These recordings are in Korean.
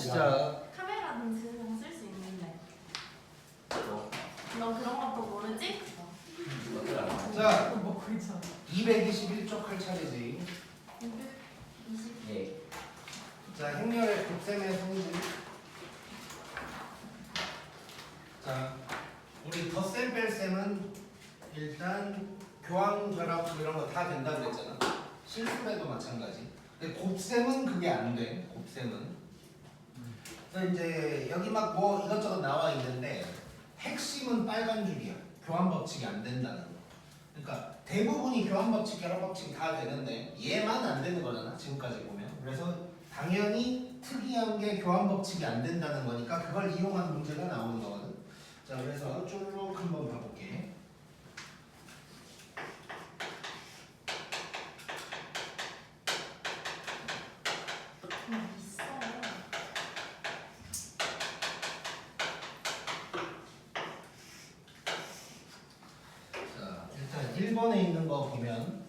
시작. 카메라는 그냥 쓸 수 있는데. 뭐, 너 그런 것도 모르지? 너들 알아. 자, 먹고 있잖아. 221쪽 할 차례지. 220. 예. 자, 행렬의 곱셈의 성질. 자, 우리 덧셈 뺄셈은 일단 교환, 결합 뭐 이런 거 다 된다고 그랬잖아. 실수에도 마찬가지. 근데 곱셈은 그게 안 돼. 곱셈은. 그래서 이제 여기 막 뭐 이것저것 나와 있는데 핵심은 빨간 줄이야. 교환 법칙이 안 된다는 거. 그러니까 대부분이 교환 법칙, 결합 법칙 다 되는데 얘만 안 되는 거잖아. 지금까지 보면. 그래서 당연히 특이한 게 교환 법칙이 안 된다는 거니까 그걸 이용한 문제가 나오는 거거든. 자, 그래서 쭉 한번 봐볼게. 있어. 자, 일단 1번에 있는 거 보면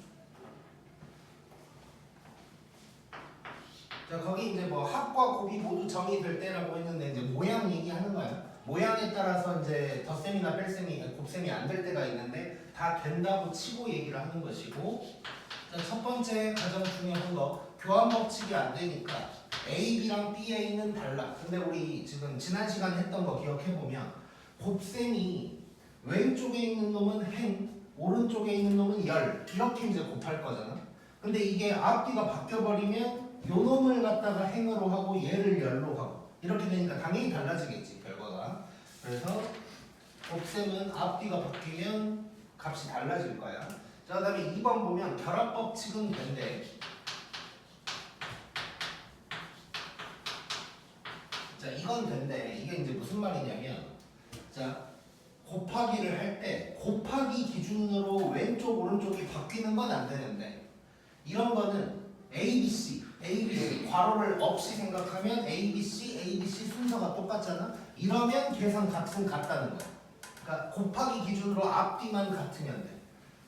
자, 거기 이제 뭐 합과 곱이 모두 정의될 때라고 했는데 이제 모양 얘기하는 거야. 모양에 따라서 이제 덧셈이나 뺄셈이 곱셈이 안 될 때가 있는데 다 된다고 치고 얘기를 하는 것이고, 자, 첫 번째 가장 중요한 거 교환 법칙이 안 되니까 A, B랑 BA는 달라. 근데 우리 지금 지난 시간에 했던 거 기억해 보면 곱셈이 왼쪽에 있는 놈은 행, 오른쪽에 있는 놈은 열 이렇게 이제 곱할 거잖아. 근데 이게 앞뒤가 바뀌어 버리면 요 놈을 갖다가 행으로 하고 얘를 열로 하고 이렇게 되니까 당연히 달라지겠지 결과가. 그래서 곱셈은 앞뒤가 바뀌면 값이 달라질 거야. 자, 그다음에 2번 보면 결합 법칙은 된대. 자, 이건 된대. 이게 이제 무슨 말이냐면, 자, 곱하기를 할 때 곱하기 기준으로 왼쪽 오른쪽이 바뀌는 건 안 되는데 이런 거는 A, B, C, A, B, C 괄호를 없이 생각하면 A, B, C, A, B, C 순서가 똑같잖아. 이러면 계산 값은 같다는 거야. 그러니까 곱하기 기준으로 앞뒤만 같으면 돼.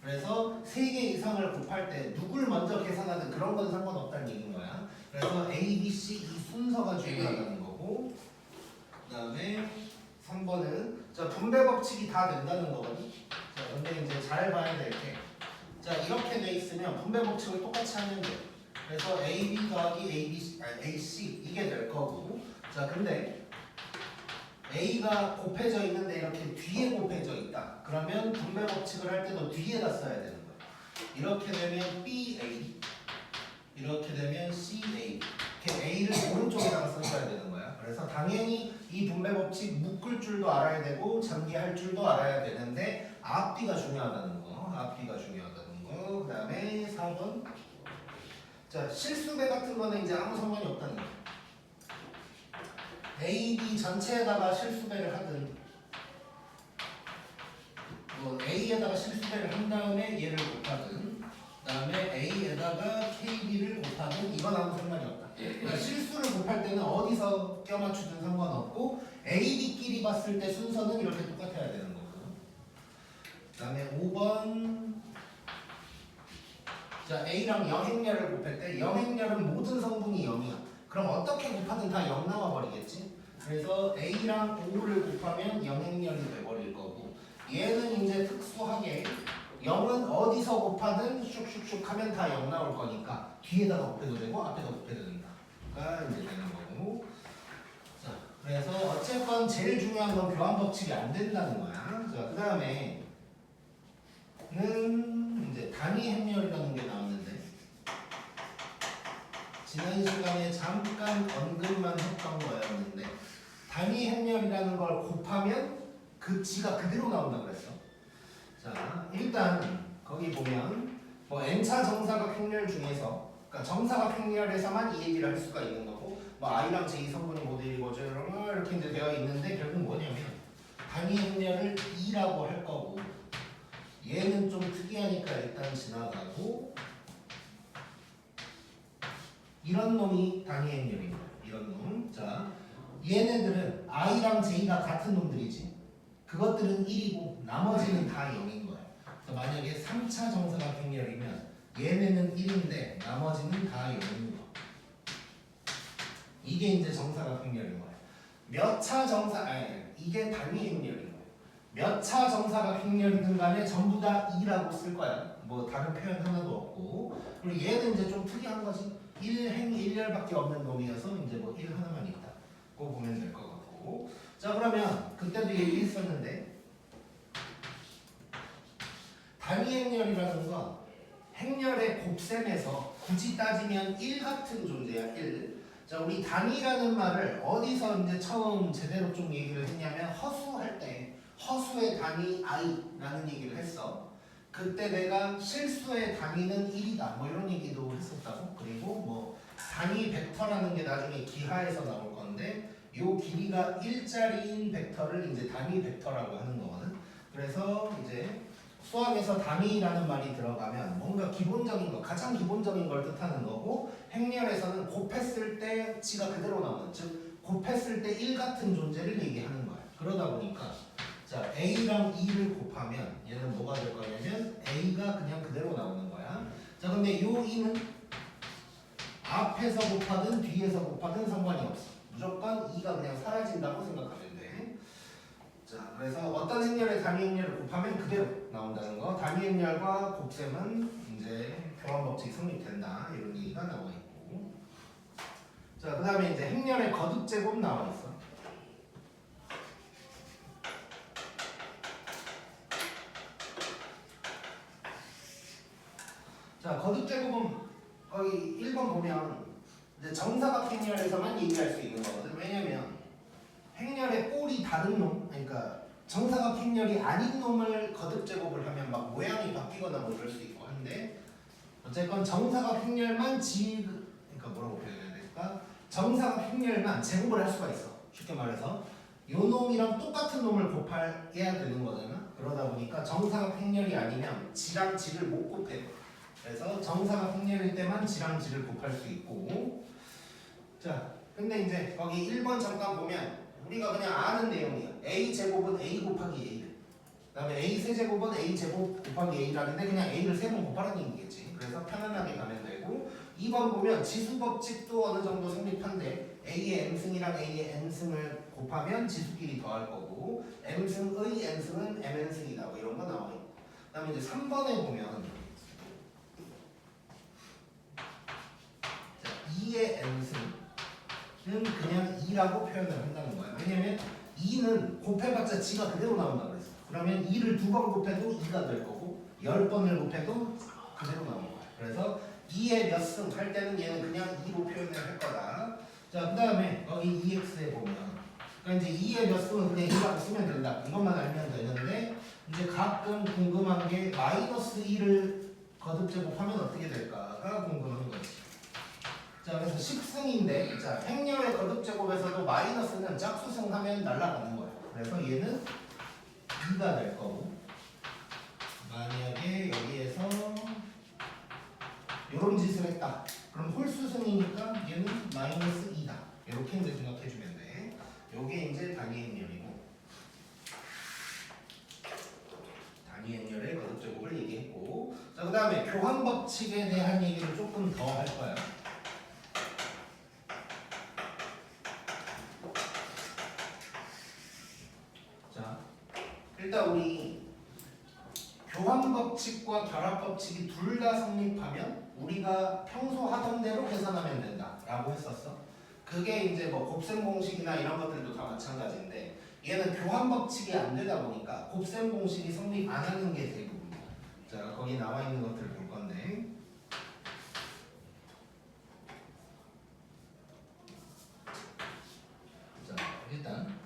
그래서 3개 이상을 곱할 때 누굴 먼저 계산하든 그런 건 상관없다는 얘기인 거야. 그래서 A, B, C 이 순서가 중요하다는 거고, 그 다음에 3번은 자, 분배 법칙이 다 된다는 거거든. 자, 근데 이제 잘 봐야 될 게, 자, 이렇게 돼 있으면 분배 법칙을 똑같이 하면 돼. 그래서 AB 더하기 AC 이게 될 거고, 자, 근데 A가 곱해져 있는데 이렇게 뒤에 곱해져 있다. 그러면 분배 법칙을 할 때도 뒤에다 써야 되는 거야. 이렇게 되면 BA, 이렇게 되면 CA. 이렇게 A를 오른쪽에다가 써줘야 되는 거야. 그래서 당연히 이 분배 법칙 묶을 줄도 알아야 되고 전개할 줄도 알아야 되는데 앞뒤가 중요하다는 거. 앞뒤가 중요하다는 거. 그 다음에 4번. 자, 실수배 같은 거는 이제 아무 상관이 없다는 거. A, B 전체에다가 실수배를 하든 뭐 A에다가 실수배를 한 다음에 얘를 곱하든 그 다음에 A에다가 KB를 곱하든 이건 아무 상관이 없다. 그러니까 실수를 곱할 때는 어디서 껴맞추든 상관없고 A, B끼리 봤을 때 순서는 이렇게 똑같아야 되는 거고. 그 다음에 5번. 자, A랑 영행렬을 곱할 때 영행렬은 모든 성분이 0이야. 그럼 어떻게 곱하든 다 0 나와 버리겠지? 그래서 A랑 5를 곱하면 영행렬이 돼버릴 거고, 얘는 이제 특수하게 0은 어디서 곱하든 슉슉슉 하면 다 0 나올 거니까 뒤에다가 곱해도 되고 앞에다 곱해도 된다가 이제 되는 거고. 자, 그래서 어쨌건 제일 중요한 건 교환 법칙이 안 된다는 거야. 자, 그 다음에 는 이제 단위 행렬이라는 게 나왔는데 지난 시간에 잠깐 언급만 했던 거였는데 단위 행렬이라는 걸 곱하면 그 지가 그대로 나온다고 그랬어. 자, 일단 거기 보면 뭐 n차 정사각 행렬 중에서 그러니까 정사각 행렬에서만 이 얘기를 할 수가 있는 거고 뭐 i랑 j 성분의 모델이고죠 이렇게 이제 되어 있는데 결국 뭐냐면 단위 행렬을 2라고 할 거고 얘는 좀 특이하니까 일단 지나가고 이런 놈이 단위 행렬입니다. 이런 놈. 자, 얘네들은 i랑 j가 같은 놈들이지. 그것들은 1이고 나머지는 다 0인 거야. 그래서 만약에 3차 정사각 행렬이면 얘네는 1인데 나머지는 다 0인 거. 이게 이제 정사각 행렬인 거예요. 몇 차 정사 이게 단위 행렬인 거예요. 몇 차 정사각 행렬이든 간에 전부 다 2라고 쓸 거야. 뭐 다른 표현 하나도 없고. 그리고 얘는 이제 좀 특이한 거지. 1행 1열밖에 없는 놈이어서 이제 뭐 1 하나만 있다. 그거 보면 될 것 같고. 자 그러면 그때도 얘기했었는데 단위 행렬이라는 건 행렬의 곱셈에서 굳이 따지면 1 같은 존재야. 1. 자 우리 단위라는 말을 어디서 이제 처음 제대로 좀 얘기를 했냐면 허수할 때 허수의 단위 i라는 얘기를 했어. 그때 내가 실수의 단위는 1이다 뭐 이런 얘기도 했었다고. 그리고 뭐 단위 벡터라는 게 나중에 기하에서 나올 건데 요 길이가 1짜리인 벡터를 이제 단위 벡터라고 하는 거거든. 그래서 이제 수학에서 단위라는 말이 들어가면 뭔가 기본적인 거, 가장 기본적인 걸 뜻하는 거고 행렬에서는 곱했을 때 지가 그대로 나오는, 즉 곱했을 때 1 같은 존재를 얘기하는 거야. 그러다 보니까 자 A랑 2를 곱하면 얘는 뭐가 될 거냐면 A가 그냥 그대로 나오는 거야. 자 근데 요 2는 앞에서 곱하든 뒤에서 곱하든 상관이 없어. 무조건 2가 그냥 사라진다고 생각하면 돼. 자, 그래서 어떤 행렬의 단위 행렬을 곱하면 그대로 나온다는 거. 단위 행렬과 곱셈은 이제 교환 법칙이 성립된다. 이런 얘기가 나와 있고. 자, 그 다음에 이제 행렬의 거듭 제곱 나와 있어. 자, 거듭 제곱은 거기 1번 보면 이제 정사각 행렬에서만 얘기할 수 있는 거거든. 왜냐면 행렬의 꼴이 다른 놈, 그러니까 정사각 행렬이 아닌 놈을 거듭 제곱을 하면 막 모양이 바뀌거나 뭐 그럴 수 있고 한데 어쨌건 정사각 행렬만 그러니까 뭐라고 표현해야 될까? 정사각 행렬만 제곱을 할 수가 있어. 쉽게 말해서 요 놈이랑 똑같은 놈을 곱해야 되는 거잖아. 그러다 보니까 정사각 행렬이 아니면 지랑 지를 못 곱해. 그래서 정사각 행렬일 때만 지랑 지를 곱할 수 있고. 자, 근데 이제 거기 1번 잠깐 보면 우리가 그냥 아는 내용이야. A 제곱은 A 곱하기 A. 그다음에 A 세제곱은 A 제곱 곱하기 A라는데 그냥 A를 3번 곱하라는 얘기겠지. 그래서 편안하게 가면 되고 2번 보면 지수법칙도 어느 정도 성립한데 A의 M승이랑 A의 N승을 곱하면 지수끼리 더할 거고 M승의 N승은 MN승이다 뭐 이런 거 나와 있고 그다음에 이제 3번에 보면 자, 2의 N승 는 그냥 2라고 표현을 한다는 거야. 왜냐면 2는 곱해봤자 지가 그대로 나온다고 그랬어. 그러면 2를 2번 곱해도 2가 될 거고 10번을 곱해도 그대로 나오는 거야. 그래서 2의 몇 승 할 때는 얘는 그냥 2로 표현을 할 거다. 자, 그 다음에 여기 2x에 보면 그러니까 이제 2의 몇 승은 그냥 2라고 쓰면 된다. 이것만 알면 되는데 이제 가끔 궁금한 게 마이너스 2를 거듭 제곱하면 어떻게 될까가 궁금한 거지. 자, 그래서 10승인데 자, 행렬의 거듭 제곱에서도 마이너스는 짝수승 하면 날아가는 거예요. 그래서 얘는 2가 될 거고 만약에 여기에서 이런 짓을 했다. 그럼 홀수승이니까 얘는 마이너스 2다. 이렇게 이제 생각해주면 돼. 요게 이제 단위 행렬이고 단위 행렬의 거듭 제곱을 얘기했고 자, 그 다음에 교환 법칙에 대한 얘기를 조금 더 할 거야. 일단 우리 교환 법칙과 결합 법칙이 둘 다 성립하면 우리가 평소 하던 대로 계산하면 된다라고 했었어. 그게 이제 뭐 곱셈 공식이나 이런 것들도 다 마찬가지인데 얘는 교환 법칙이 안 되다 보니까 곱셈 공식이 성립 안 하는 게 대부분이야. 자, 거기 나와 있는 것들을 볼 건데. 자, 일단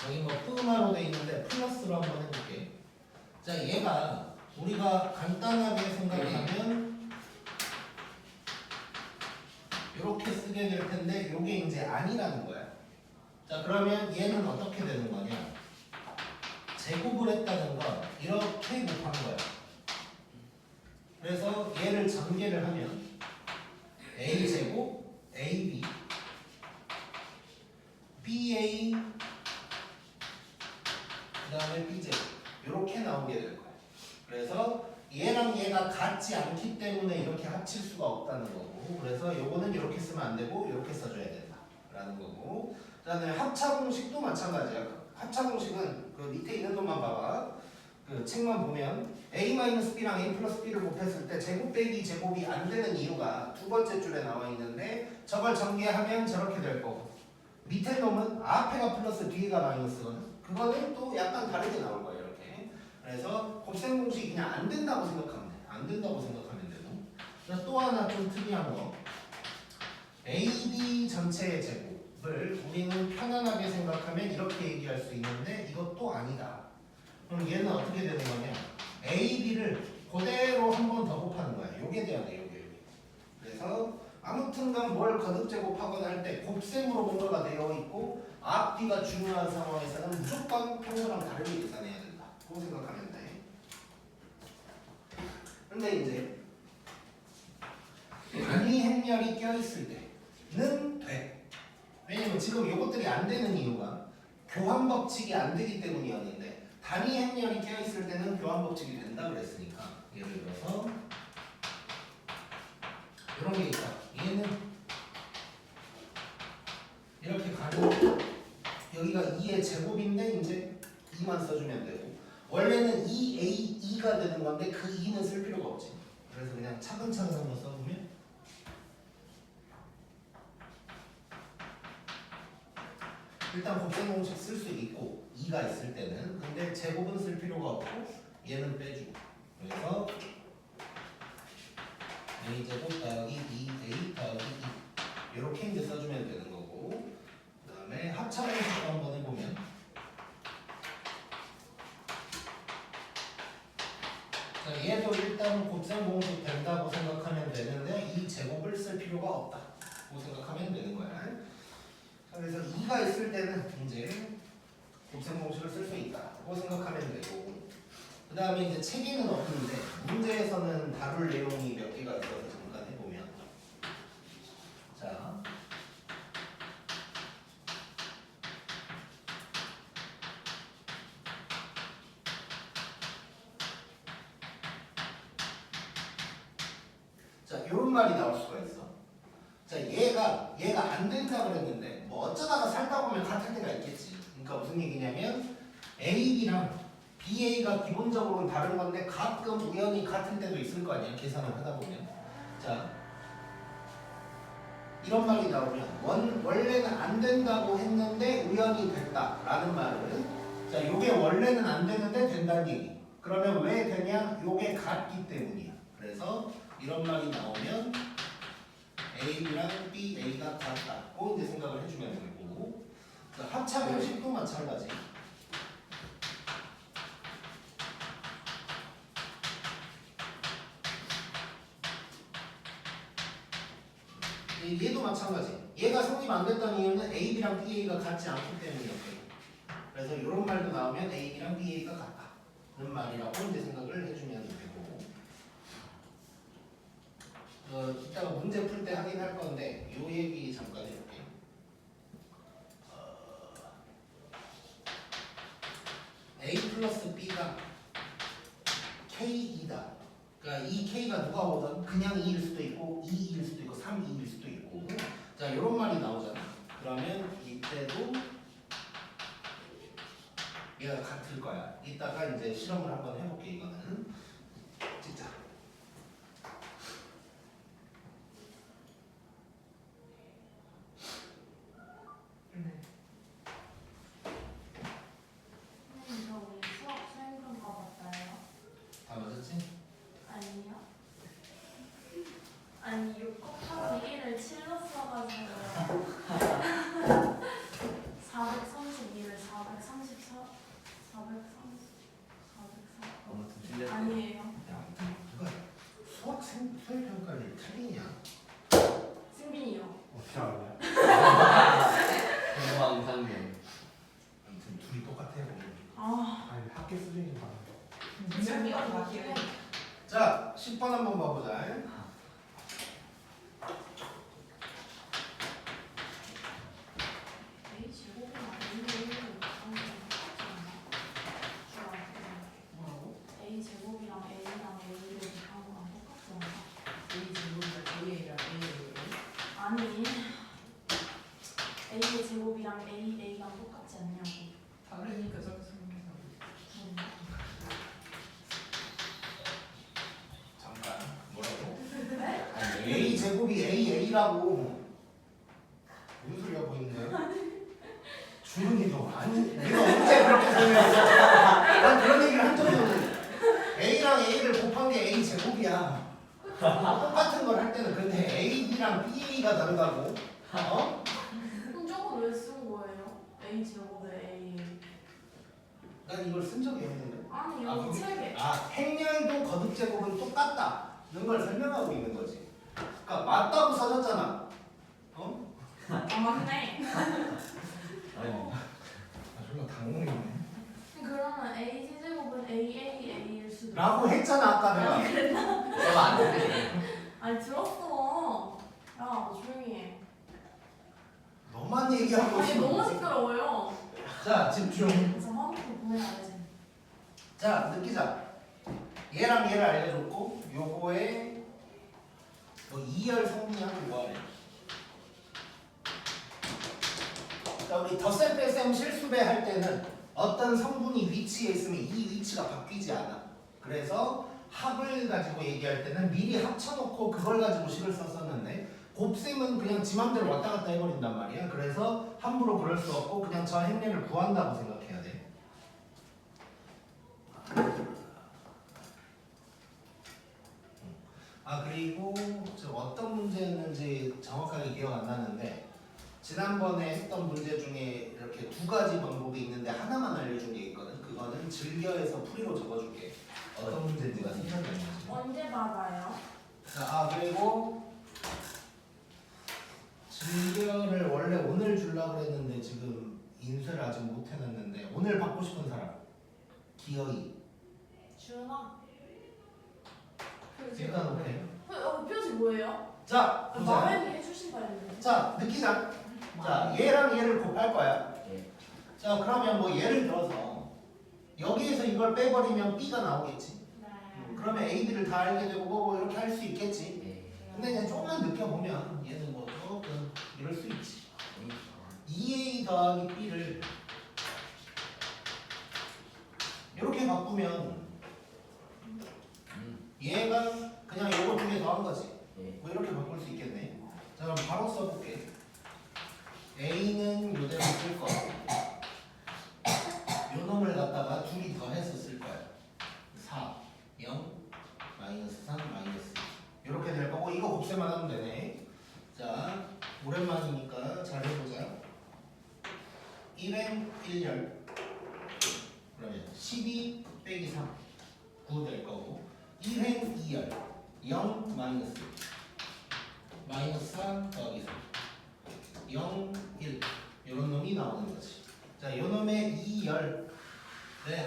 여기 뭐 푸마로 돼 있는데 플러스로 한번 해볼게. 자, 얘가 우리가 간단하게 생각하면 이렇게 쓰게 될 텐데 이게 이제 아니라는 거야. 자, 그러면 얘는 어떻게 되는 거냐? 제곱을 했다는 건 이렇게 곱한 거야. 그래서 얘를 전개를 하면 A 제곱 AB BA 그 다음에 B제곱 이렇게 나오게 될 거예요. 그래서 얘랑 얘가 같지 않기 때문에 이렇게 합칠 수가 없다는 거고, 그래서 요거는 이렇게 쓰면 안 되고 이렇게 써줘야 된다 라는 거고, 그 다음에 합차 공식도 마찬가지야. 합차 공식은 그 밑에 있는 것만 봐봐. 그 책만 보면 a-b랑 a 플러스 b를 곱했을 때 제곱 빼기 제곱이 안 되는 이유가 두 번째 줄에 나와 있는데, 저걸 전개하면 저렇게 될 거고, 밑에 놈은 앞에가 플러스 뒤에가 마이너스거든. 그거는 또 약간 다르게 나올 거예요 이렇게. 그래서 곱셈 공식이 그냥 안 된다고 생각하면 돼. 안 된다고 생각하면 되고. 그래서 또 하나 좀 특이한 거, AB 전체의 제곱을 우리는 편안하게 생각하면 이렇게 얘기할 수 있는데 이것도 아니다. 그럼 얘는 어떻게 되는 거냐? AB를 그대로 한 번 더 곱하는 거야. 요게 돼야 돼, 요게. 그래서 아무튼간 뭘 거듭 제곱하거나 할 때 곱셈으로 뭔가가 되어 있고 앞뒤가 중요한 상황에서는 무조건 평소랑 다르게 계산해야 된다. 그거 생각하면 돼. 근데 이제 단위 행렬이 껴있을 때는 돼. 왜냐면 지금 이것들이 안 되는 이유가 교환 법칙이 안 되기 때문이었는데, 단위 행렬이 껴있을 때는 교환 법칙이 된다 그랬으니까, 예를 들어서 이런 게 있다. 얘는 이렇게 가는, 여기가 2의 제곱인데 이제 2만 써주면 되고, 원래는 2a2가 되는 건데 그 2는 쓸 필요가 없지. 그래서 그냥 차근차근 한번 써보면 일단 곱셈 공식 쓸 수 있고 2가 있을 때는, 근데 제곱은 쓸 필요가 없고 얘는 빼주고, 그래서 a제곱 더하기 2a 더하기 2 이렇게 이제 써주면 되는 거고, 그 다음에 합차 공식도 한번 해보면, 자, 얘도 일단 곱셈 공식 된다고 생각하면 되는데 이 제곱을 쓸 필요가 없다고 생각하면 되는 거야. 자, 그래서 2가 있을 때는 이제 곱셈 공식을 쓸 수 있다고 생각하면 되고, 그 다음에 이제 책에는 없는데 문제에서는 다룰 내용이 몇 개가 있어서 잠깐 해보면, 자, 이런 말이 나올 수가 있어. 자, 얘가 안 된다 그랬는데 뭐 어쩌다가 살다 보면 같을 때가 있겠지. 그러니까 무슨 얘기냐면 AB랑 BA가 기본적으로는 다른 건데 가끔 우연히 같은 때도 있을 거 아니야, 계산을 하다 보면. 자, 이런 말이 나오면 원래는 안 된다고 했는데 우연히 됐다라는 말은, 자, 요게 원래는 안 되는데 된다는 얘기. 그러면 왜 되냐? 요게 같기 때문이야. 그래서 이런 말이 나오면 AB랑 BA가 같다고 이제 생각을 해주면 되고, 자, 합차 공식도 마찬가지. 얘도 마찬가지. 얘가 성립 안 됐던 이유는 AB랑 BA가 같지 않기 때문이었고요. 그래서 이런 말도 나오면 AB랑 BA가 같다는 말이라고 이제 생각을 해주면 되고, 이따가 문제 풀 때 하긴 할 건데 요 얘기 잠깐 해볼게요. A 플러스 B가 K2다. 그러니까 이 K가 누가 오든 그냥 2일 수도 있고 2일 수도 있고 3일 수도 있고, 자, 이런 말이 나오잖아. 그러면 이때도 얘가 같을 거야. 이따가 이제 실험을 한번 해볼게. 이거는 진짜. 선생님, 저 우리 수업 수행평가 봤어요? 다 맞았지? 아니요. 아니 6 곱하기 1을 7로 써가지고 432를 434 430 404 아무튼 틀렸대. 아니에요. 제곱이랑 A랑 똑같지 않냐고. 다르니까 저렇게 생각해서. 잠깐 뭐라고? 네? 아니 A 제곱이 A라고 무슨 소리가 보이는 거야? 주름이 너 아니 내가 언제 그렇게 설명했어? 난 그런 얘기를 한 적이 없는데 A랑 A를 곱한 게 A 제곱이야. 똑같은 걸 할 때는 근데 AB랑 BA가 다르다고. 어? 그럼 저거 왜 쓴 거예요? A 제곱에 A. 난 이걸 쓴 적이 없는데. 아니 아, 여기 거기- 책에. 행렬도 거듭 제곱은 똑같다는 걸 설명하고 있는 거지. 그러니까 맞다고 써졌잖아. 어? 아 맞네. 아니 아 졸라 당황이네. 그러면 A 제곱은 A일 수도. 라고 했잖아 아까 내가. 내가 안 돼. 아니 들었어. 야, 너 조용히 해. 너만 얘기하고 아니 있어. 너무 시끄러워요. 자 집중. 저 화면으로 보내야지. 자 느끼자. 얘랑 얘를 알려줬고 요거에 뭐 2열 성분하고 뭐하래. 자 우리 덧셈 뺄셈 실수배 할 때는 어떤 성분이 위치에 있으면 이 위치가 바뀌지 않아. 그래서 합을 가지고 얘기할 때는 미리 합쳐놓고 그걸 가지고 식을 썼었는데 곱셈은 그냥 지 맘대로 왔다 갔다 해버린단 말이야. 그래서 함부로 그럴 수 없고 그냥 저 행렬을 구한다고 생각해야 돼. 아 그리고 저 어떤 문제였는지 정확하게 기억 안 나는데 지난번에 했던 문제 중에 이렇게 두 가지 방법이 있는데 하나만 알려준 게 있거든. 그거는 즐겨해서 풀이로 적어줄게. 어떤 문제인지가 생각이 안 나지. 언제 받아요? 자, 아 그리고 즐겨를 원래 오늘 주려고 그랬는데 지금 인쇄를 아직 못 해놨는데 오늘 받고 싶은 사람 기어이 준아. 표지. 일단 오케이. 표지 뭐예요? 자 보자. 마음에 해주신다 했는데. 자 느끼자. 자 얘랑 얘를 곱할 거야. 예. 자 그러면 뭐 예를 들어서 여기에서 이걸 빼버리면 B가 나오겠지. 네. 그러면 A, B를 다 알게 되고 뭐 이렇게 할 수 있겠지. 예. 근데 그냥 조금만 느껴보면 얘는 뭐 조금 이럴 수 있지. 2A 더하기 B를 이렇게 바꾸면 얘가 그냥 요거 두 개 더한 거지. 예. 뭐 이렇게 바꿀 수 있겠네. 자 그럼 바로 써볼게. A는 요대로 쓸 거고 요 놈을 갖다가 둘이 더해서 쓸 거야. 4, 0, 마이너스 3, 마이너스 2 이렇게 될 거고 이거 곱셈만 하면 되네. 자 오랜만이니까 잘 해보자. 1행 1열 그러면 12 빼기 3 9 될 거고 1행 2열 0 마이너스 마이너스 4 더하기 3 0, 1 이런 놈이 나오는 거지. 자, 요 놈의 2열의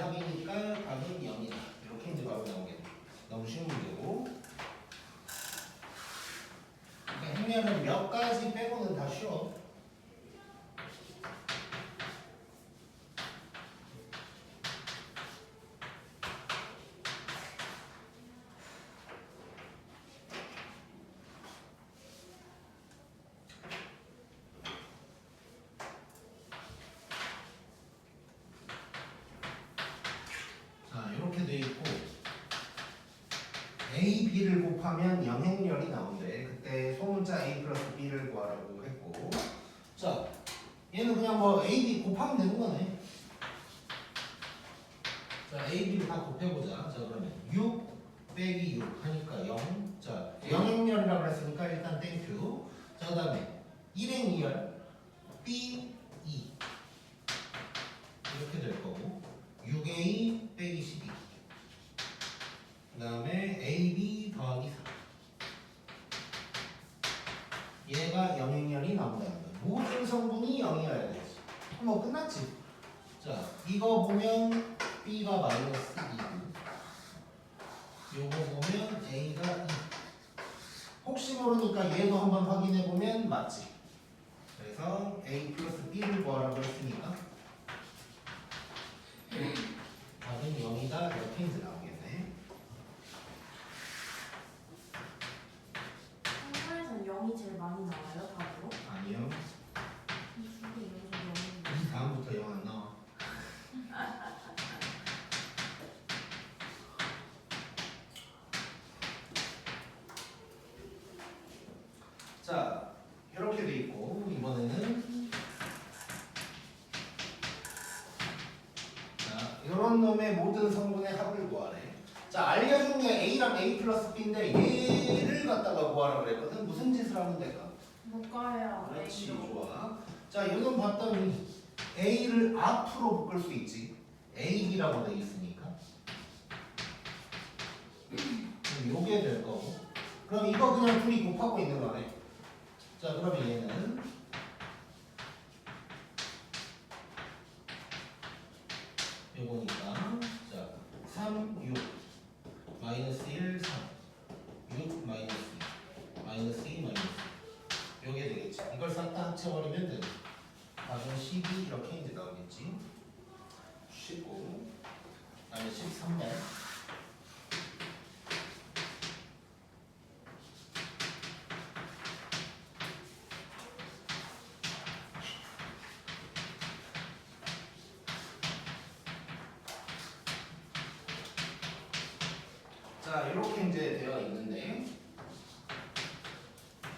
합이니까 답은 0이다. 이렇게 이제 바로 나오겠네. 너무 쉬운 문제고. 그러니까 행렬은 몇 가지 빼고는 다 쉬워. 자, 이렇게 돼 있고 A, B를 곱하면 영행렬이 나온대. 그때 소문자 A 플러스 B를 구하라고 했고. 자, 얘는 그냥 뭐 A, B 곱하면 되는 거네. 자, A, B를 다 곱해보자. 자, 그러면 6 빼기 6 하니까 0. 자, 영행렬이라고 그랬으니까 일단 땡큐. 자, 그 다음에 1행 2열 B, 2 이렇게 될 거고 6A 빼기 12 그 다음에 AB 더하기 3 얘가 영행렬이 나온다는 거야. 모든 성분이 0이어야 되지. 뭐 끝났지. 자 이거 보면 B가 마이너스 2 요거 보면 A가 2 혹시 모르니까 얘도 한번 확인해 보면 맞지. 그래서 A 플러스 B를 구하라고 했으니까 답은 0이다 이렇게 이제 나오겠네. 한국에서는 0이 제일 많이 나와요, 답으로? 아니요. 이게 0이 게 A랑 A 플러스 B인데 얘를 갖다가 구하라 그랬거든. 무슨 짓을 하면 될까? 묶어요. 그렇지, A로. 좋아. 자, 이건 봤더니 A를 앞으로 묶을 수 있지. AB라고 돼 있으니까. 그럼 요게 될 거고. 그럼 이거 그냥 둘이 곱하고 있는 거네. 자, 그러면 얘는 요거니까 자, 3, 6 마이너스 1, 3 6 마이너스 2 마이너스 2 마이너스 2 요게 되겠지. 이걸 싹 다 합쳐버리면 되는 답은 12 이렇게 이제 나오겠지. 19 다음에 13번 자, 이렇게 이제 되어 있는데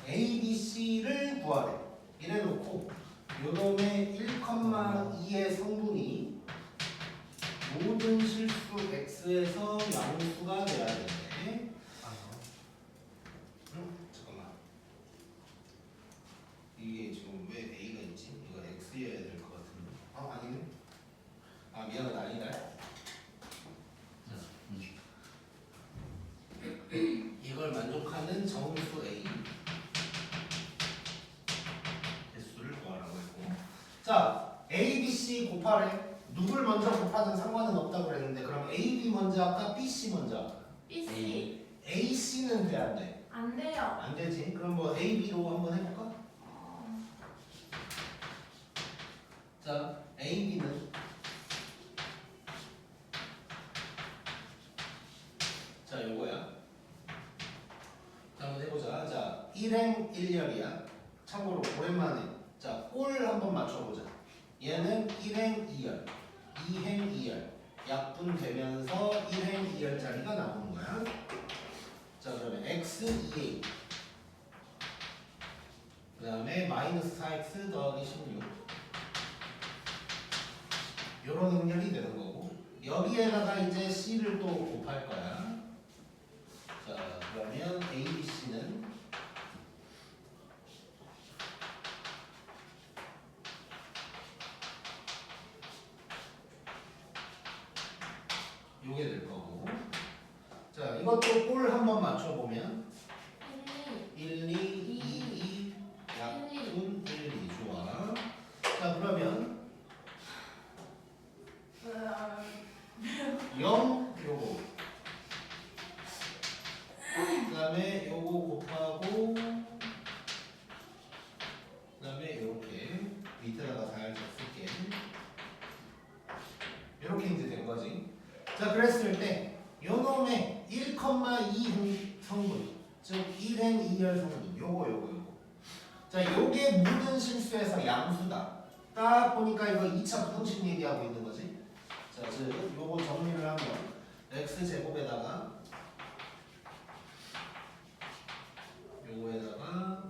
A, B, C를 구하래. 이래놓고 요놈의 1,2의 성분이 모든 실수 X에서 양수가 돼야 되는데 잠깐만 이게 지금 왜 A가 있지? 이거 X여야 될 것 같은데 아니네 미안하다 아니다 이걸 만족하는 정수 A 개수를 구하라고 했고 자 A, B, C 곱하래. 누굴 먼저 곱하든 상관은 없다고 그랬는데 그럼 A, B 먼저 할까? B, C 먼저 할까? BC. A, C는 돼 안 돼? 안 돼요. 안 되지. 그럼 뭐 A, B로 한번 해볼까? 자 A, B는 자 요거야. 자, 한번 해보자. 자 1행 1열이야. 참고로 오랜만에 자 꼴 한번 맞춰보자. 얘는 1행 2열 2행 2열 약분되면서 1행 2열짜리가 나오는 거야. 자 그러면 x 2a 그 다음에 마이너스 4x 더하기 16 요런 응렬이 되는 거고 여기에다가 이제 c를 또 곱할 거야. 자 그러면 a, b, c는 요게 될 거고 자 이것도 꼴 한번 맞춰보면 1, 2, 2, 2 약분 1, 2 좋아. 자 그러면 0 요거 그 다음에 요거 곱하고 그 다음에 요렇게 밑에다가 살짝 쓸게. 요렇게 이제 된 거지. 자 그랬을 때 요놈의 1,2 성분 즉 1행 2열 성분 요거 자 요게 모든 실수에서 양수다. 딱 보니까 이거 2차 부등식 얘기하고 있는 거지. 자 즉 요거 정리를 하면 x제곱에다가 요거에다가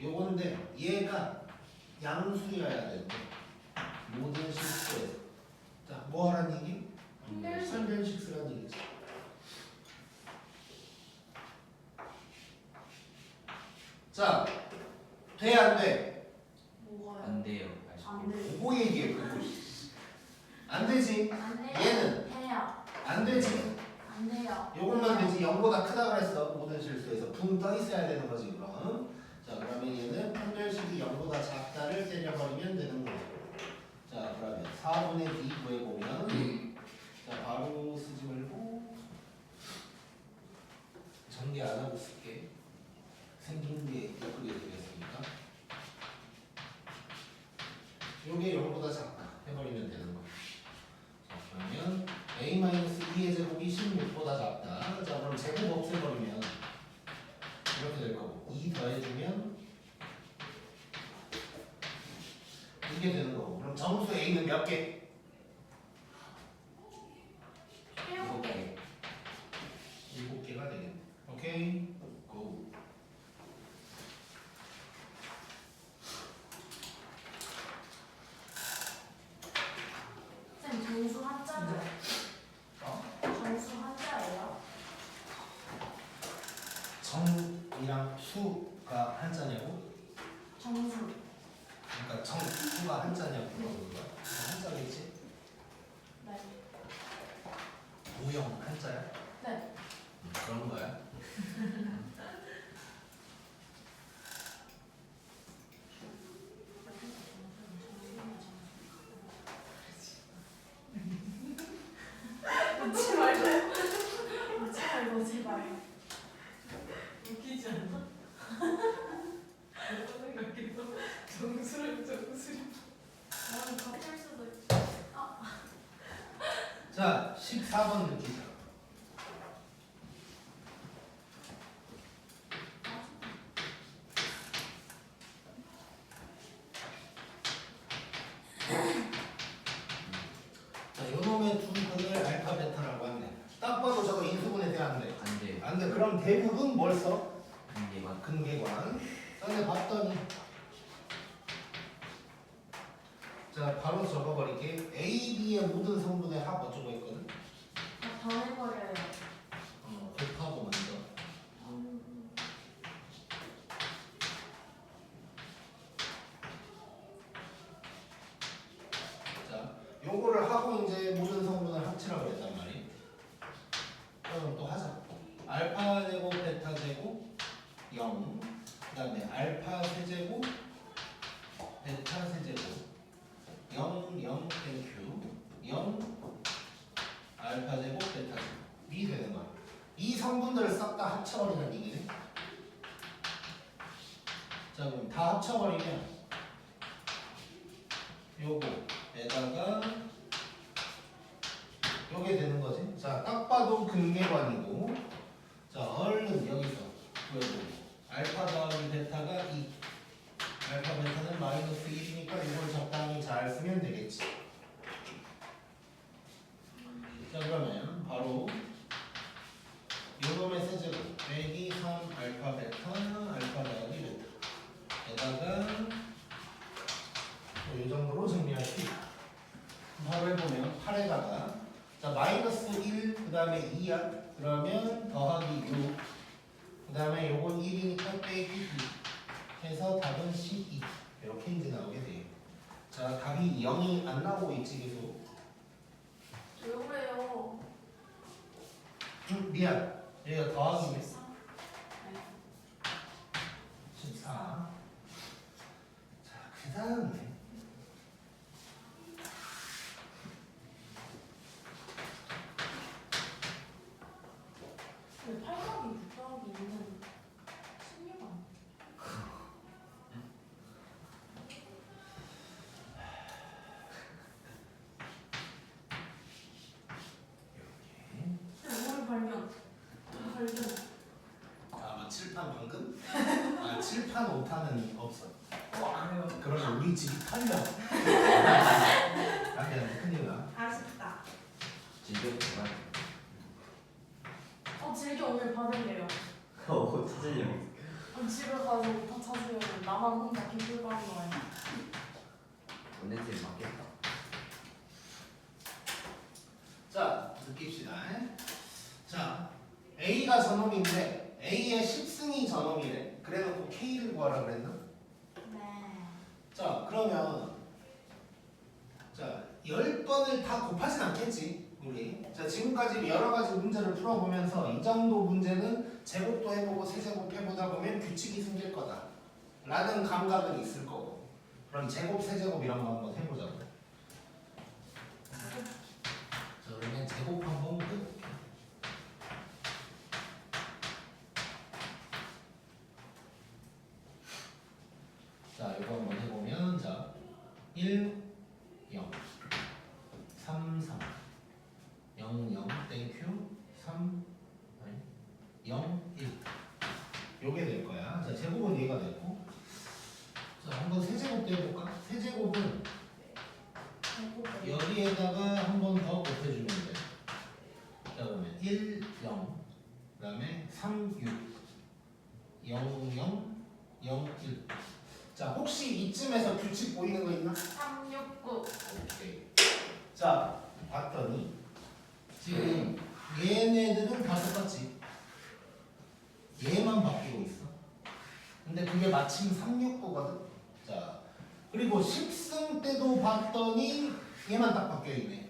요건데 얘가 양수여야 되는데 모든 실수에서 자 뭐 하란 얘기? 선별식수란 얘기지. 자, 돼 안 돼? 뭐가요? 안 돼요. 안 돼. 그거 얘기해 그거. 안 되지? 안 돼요. 얘는 해요. 안 되지. 안 돼요. 요것만 되지. 0보다 크다 그랬어. 모든 실수에서 붕 떠 있어야 되는 거지 그럼. 자 그러면 얘는 판별식이 0보다 작다를 때려버리면 되는 거고. 자 그러면 4분의 D 구해보면 자 바로 쓰지 말고 전개 안 하고 쓸게. 생긴 게 예쁘게 되겠으니까 요게 0보다 작다 해버리면 되는 거야. 자 그러면 a-2의 제곱이 16보다 작다. 자 그럼 제곱 없애버리면 이렇게 될 거고 2 더해주면 이게 되는 거고 그럼 정수 a는 몇 개? 7개. 7개가 되겠네. 오케이 고. 쌤 정수 한자죠? 어? 정수 한자예요? 수가 한자냐고 물어보는 거야. 한자겠지? 네. 도형 한자야? 네. 그런 거야. 웃지 말고. 웃지 말고 제발. 웃기지 않아? 어떤 생각해서 정수랑 정수랑 나는 바뀔 수도 있어. 자, 14번 느끼자. 자, 요놈의 두 근을 알파 베타라고 한대. 딱 봐도 저거 인수분해 돼야 안 돼. 안 돼. 안 돼. 그럼 대부분 뭘 써? 관계만. 근계관. 근데 봤더니 자, 바로 적어버릴게. A, B의 모든 성분의 합 어쩌고 있거든. 변해버려요. 곱하고 먼저. 자, 요거를 하고 이제 모든 성분을 합치라고 했단 말이에요. 그럼 또 하자. 알파 제곱, 베타 제곱 0. 그다음에 알파 세제곱, 베타 세제곱 0, 0, 땡큐 0, 알파 제곱, 베타 제곱이 되는 거야. 이 성분들을 싹 다 합쳐버리는 얘기네. 자, 그럼 다 합쳐버리면 요거에다가 요게 되는 거지. 자, 딱 봐도 근계관이고. 자, 얼른 여기서 구해보고. 알파 더하기 베타가 2. 알파 베타는 마이너스 1이니까 이걸 적당히 잘 쓰면 되겠지. 자, 그러면 바로 요놈의 세제곱 빼기 3 알파 베타 알파 더하기 베타 에다가 이 정도로 정리할 수 있다. 바로 해보면 8에다가 자 마이너스 1 그 다음에 2야. 그러면 더하기 6 그 다음에 요건 1이니까 빼기 2 해서 답은 12 이렇게 이제 나오게 돼요. 자 답이 0이 안 나오고 있지 계속. 왜 그래요? 미안 얘가 더하기 14. 14. 자 그 다음에 근데 8 더하기 6 더하기 2는 16 아니야? 오늘 발견. 아, 칠판 방금? 아, 칠판 오타는 없어. 안 해요. 그러면 우리 집이 털려. 아, 그냥 큰일 나. 아쉽다. 진짜 그만. 즐겨 오늘 받을래요. 찾으려고. 집에 가서 다 찾으면 나만 혼자 기쁠 거는 거예요. 원래는 맞겠다. 자, 느낍시다. 자, A가 전업인데 A의 10승이 전업이래. 그래놓고 K를 구하라 그랬나? 네. 자, 그러면 자, 10번을 다 곱하진 않겠지, 우리. 자, 지금까지 여러 가지 문제를 풀어보면서 이 정도 문제는 제곱도 해보고 세제곱 해보다 보면 규칙이 생길 거다 라는 감각은 있을 거고. 그럼 제곱, 세제곱 이런 거 한번 해보자고. 자, 그러면 제곱 한번 해볼게. 자, 이거 한번 해보면 자 1, 0 3, 3 0, 0 땡큐 3, 0, 1 요게 될 거야. 자, 제곱은 얘가 됐고. 자, 한번 세제곱도 해볼까? 세제곱은 여기에다가 한 번 더 곱해주면 돼. 자, 그러면 1, 0 그 다음에 3, 6 0, 0 0, 1. 자, 혹시 이쯤에서 규칙 보이는 거 있나? 369. 오케이. 자, 봤더니 지금 얘네들은 다 똑같지. 얘만 바뀌고 있어. 근데 그게 마침 369거든. 자, 그리고 10승 때도 봤더니 얘만 딱 바뀌어있네.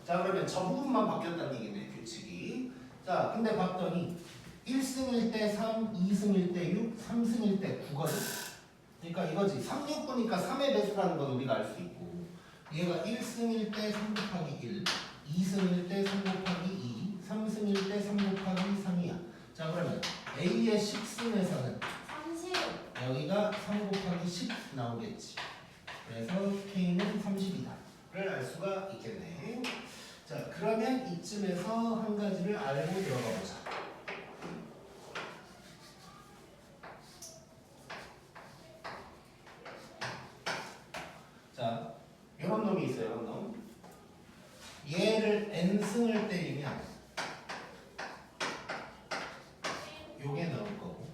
자 그러면 저 부분만 바뀌었다는 얘기네 규칙이. 자 근데 봤더니 1승일 때 3, 2승일 때 6, 3승일 때 9거든. 그러니까 이거지. 3, 6, 9니까 3의 배수라는 건 우리가 알 수 있고, 얘가 1승일 때 3 곱하기 1, 2승일 때 3 곱하기 2, 3승일 때 3 곱하기 3이야. 자 그러면 A의 10승에서는 30. 여기가 3 곱하기 10 나오겠지. 그래서 K는 30이다를 알 수가 있겠네. 자 그러면 이쯤에서 한 가지를 알고 들어가 보자. 자 이런 놈이 있어요. 이런 놈. 얘를 n승을 때리면 요게 나올 거고,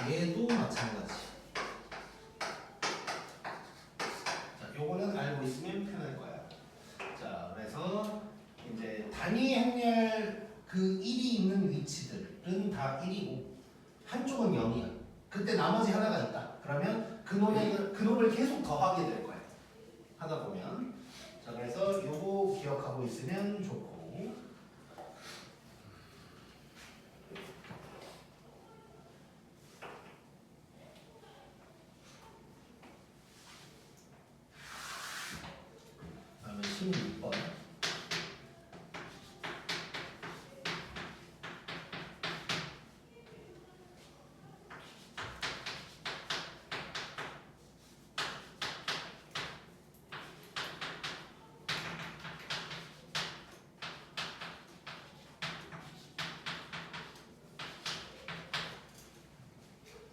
얘도 마찬가지. 자, 요거는 알고 있으면 편할 거야. 자, 그래서 이제 단위 행렬 그 1이 있는 위치들은 다 1이고 한쪽은 0이야. 그때 나머지 하나가 있다. 그러면 그 놈을 계속 더하게 될 거야. 하다 보면. 자, 그래서 요거 기억하고 있으면 좋고. 다음에 16번.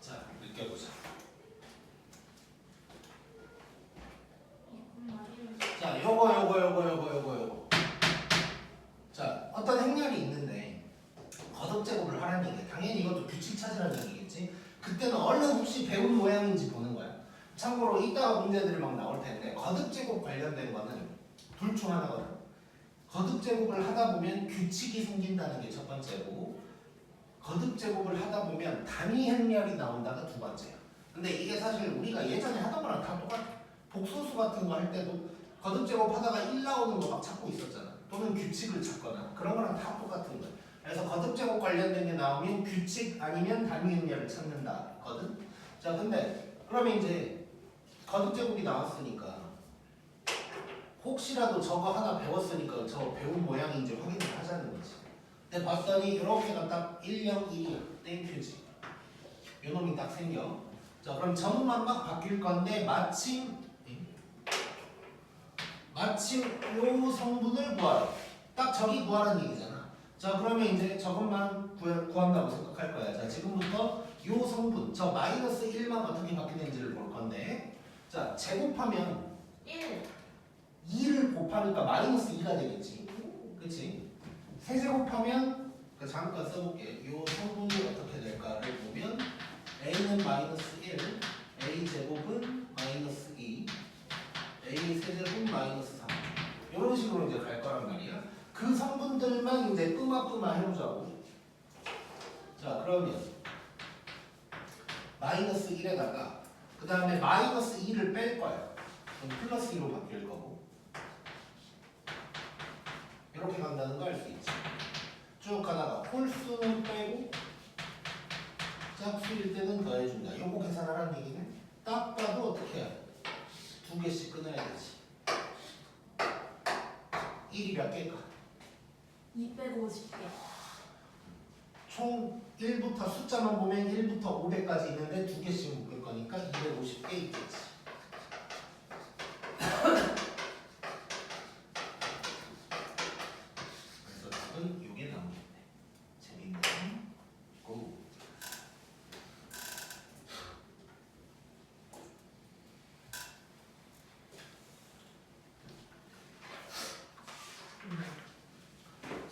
자, 느껴보자. 자, 요거. 자, 어떤 행렬이 있는데 거듭제곱을 하라는 얘기야. 당연히 이것도 규칙 찾으라는 얘기겠지. 그때는 얼른 혹시 배운 모양인지 보는 거야. 참고로 이따가 문제들이 막 나올 텐데 거듭제곱 관련된 거는 둘 중 하나거든. 거듭제곱을 하다 보면 규칙이 생긴다는 게 첫 번째고, 거듭제곱을 하다 보면 단위 행렬이 나온다가 두 번째야. 근데 이게 사실 우리가 예전에 하던 거랑 다 똑같아. 복소수 같은 거 할 때도 거듭제곱 하다가 1 나오는 거 막 찾고 있었잖아. 또는 규칙을 찾거나 그런 거랑 다 똑같은 거야. 그래서 거듭제곱 관련된 게 나오면 규칙 아니면 단위 행렬을 찾는다거든. 자 근데 그러면 이제 거듭제곱이 나왔으니까 혹시라도 저거 하나 배웠으니까 저 배운 모양인지 확인을 하자는 거지. 근데 봤더니 이렇게가 딱 1, 0, 1이야. 땡큐지. 요 놈이 딱 생겨. 자 그럼 점만 막 바뀔 건데 마침 요 성분을 구하라. 딱 저기 구하라는 얘기잖아. 자 그러면 이제 저것만 구한다고 생각할 거야. 자 지금부터 요 성분, 저 마이너스 1만 어떻게 바뀌는지를 볼 건데, 자 제곱하면 1. 2를 곱하니까 마이너스 2가 되겠지. 그치? 세제곱하면 잠깐 써볼게. 요 성분이 어떻게 될까를 보면 a는 마이너스 1, a 제곱은 마이너스 2, a 세제곱 마이너스 3. 이런 식으로 이제 갈 거란 말이야. 그 성분들만 이제 뿜마뿜마 해보자고. 자 그러면 마이너스 1에다가 그 다음에 마이너스 2를 뺄 거야. 그럼 플러스 2로 바뀔 거고. 이렇게 간다는 거 알 수 있지. 쭉 가다가 홀수는 빼고 짝수일 때는 더해준다. 요거 계산하라는 얘기네. 딱 봐도 어떻게 해야 돼? 두 개씩 끊어야 되지. 1이 몇 개일까? 250개. 총 1부터 숫자만 보면 1부터 500까지 있는데 두 개씩 묶을 거니까 250개 있겠지. 그래서 답은 요게 나오겠네. 재밌네. 고.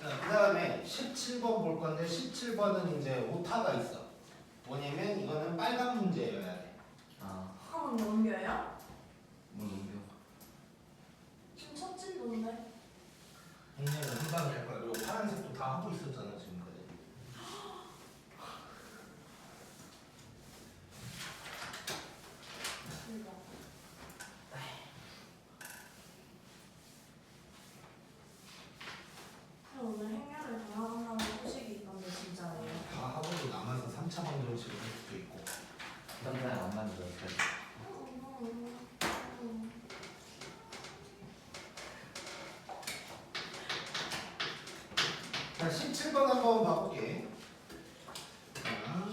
자, 그 다음에 17번 볼 건데 17번은 이제 오타가 있어. 뭐냐면 이거는 빨간 문제여야 돼. 아, 한번 넘겨요? 뭐 넘겨. 좀 첫 진도인데. 굉장히 금방 할 거야. 그리고 파란색도 다 하고 있었잖아 지금까지. 나왔는데 어떡하지? 자, 17번 한번 봐볼게. 자,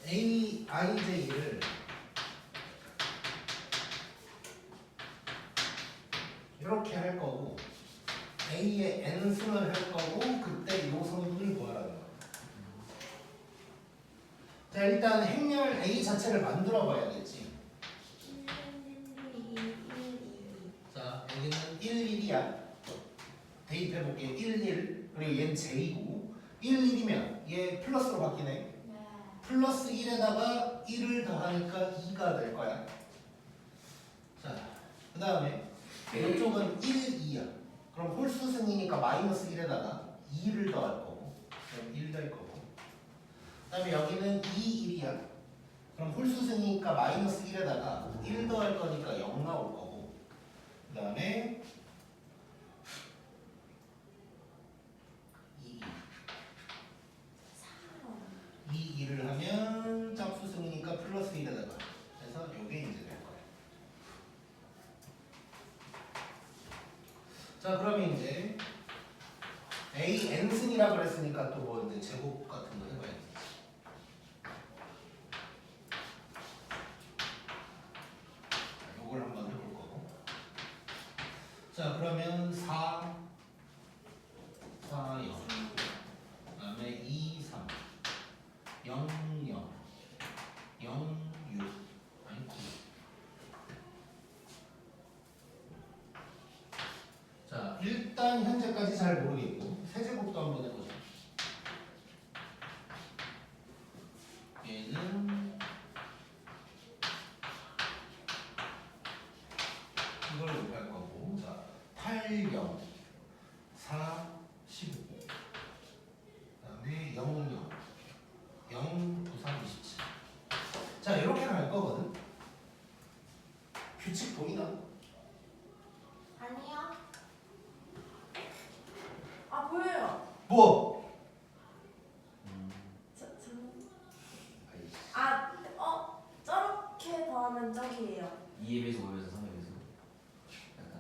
AIJ를 이렇게 할 거고 A의 n승을 할 거고 그때 이 성분을 구하라는 거야. 자, 일단 행렬 A 자체를 만들어 봐야겠지. 자, 여기는 1, 1이야. 대입해 볼게요. 1, 1 그리고 얘는 J고 1, 1이면 얘 플러스로 바뀌네. 네. 플러스 1에다가 1을 더하니까 2가 될 거야. 자, 그 다음에 이쪽은 1, 2야. 그럼 홀수승이니까 마이너스 1에다가 2를 더할 거고 그럼 1 될 거고 그 다음에 여기는 2, 1이야. 그럼 홀수승이니까 마이너스 1에다가 1 더할 거니까 0 나올 거고 그 다음에 2, 2를 하면 짝수승이니까 플러스 1에다가 그래서 요게 이제 될 거야. 자, 그러면 이제 A n승이라 그랬으니까 또 뭐 이제 제곱 같은 거 해봐야지. 요걸 한번 해볼 거고. 자, 그러면 4, 4, 0. 그다음에 2, 3, 0, 0, 0, 6, 아니 9. 자, 일단 현재까지 잘 모르겠고 세제곱도 한번 해보자. 얘는 이걸 곱할 거고 자, 8, 0, 4, 15 그다음에 0, 0, 0, 9, 3, 27. 자, 이렇게 갈 거거든. 규칙 보이나? 아니요. 아 보여요. 뭐? 아이씨. 저렇게 더하면 저기예요. 2에 비해서 5에서 3에 비해서 약간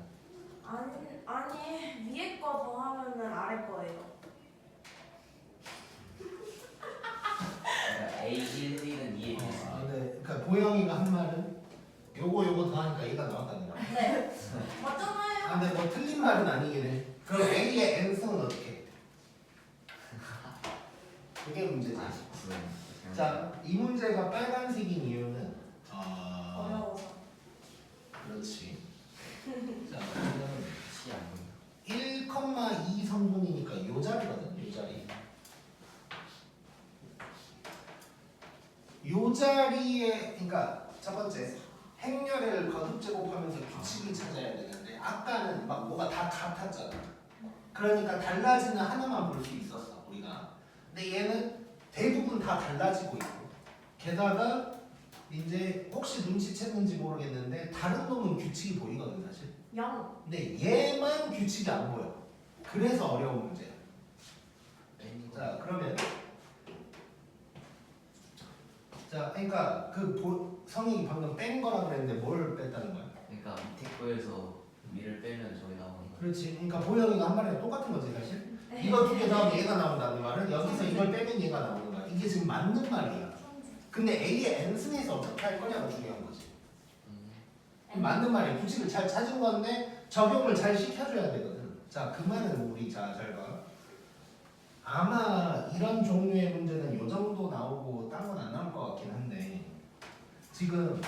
아니 위에 거 더하면은 아래 거예요. 그러니까 A1, 1은 2에 비해서 네. 그러니까 보영이가 한 말은 요거 더하니까 얘가 나왔다는 거야. 네. 맞잖아요. 아, 근데 뭐 틀린 말은 아니긴 해. 그럼 A의 n승은 어떻게 해? 그게 문제지. 49에 자, 이 문제가 빨간색인 이유는 어려워서. 그렇지. 자, 그러면 시 안 보인다. 1,2 성분이니까 요 자리거든. 요 자리. 요 자리에 그러니까 첫 번째 행렬을 거듭 제곱하면서 규칙을 찾아야 되는데 아까는 막 뭐가 다 같았잖아. 그러니까 달라지는 하나만 볼 수 있었어 우리가. 근데 얘는 대부분 다 달라지고 있고 게다가 이제 혹시 눈치챘는지 모르겠는데 다른 놈은 규칙이 보이거든 사실. 0. 근데 얘만 규칙이 안 보여. 그래서 어려운 문제야. 자, 그러면 자, 그러니까 그 성이 방금 뺀 거라 그랬는데 뭘 뺐다는 거야? 그러니까 밑에 거에서 위를 빼면 저기 나오는 거. 그렇지. 그러니까 보영이가 한 말이랑 똑같은 거지 사실. 이거 두 개 더하면 얘가 나온다는 말은 여기서 이걸 빼면 얘가 나오는 거야. 이게 지금 맞는 말이야. 근데 A의 n승에서 어떻게 할 거냐가 중요한 거지. 맞는 말이야. 규칙을 잘 찾은 건데 적용을 잘 시켜줘야 되거든. 자, 그 말은 우리 잘 봐. 아마 이런 종류의 문제는 요 정도 나오고 딴 건 안 나올 것 같긴 한데 지금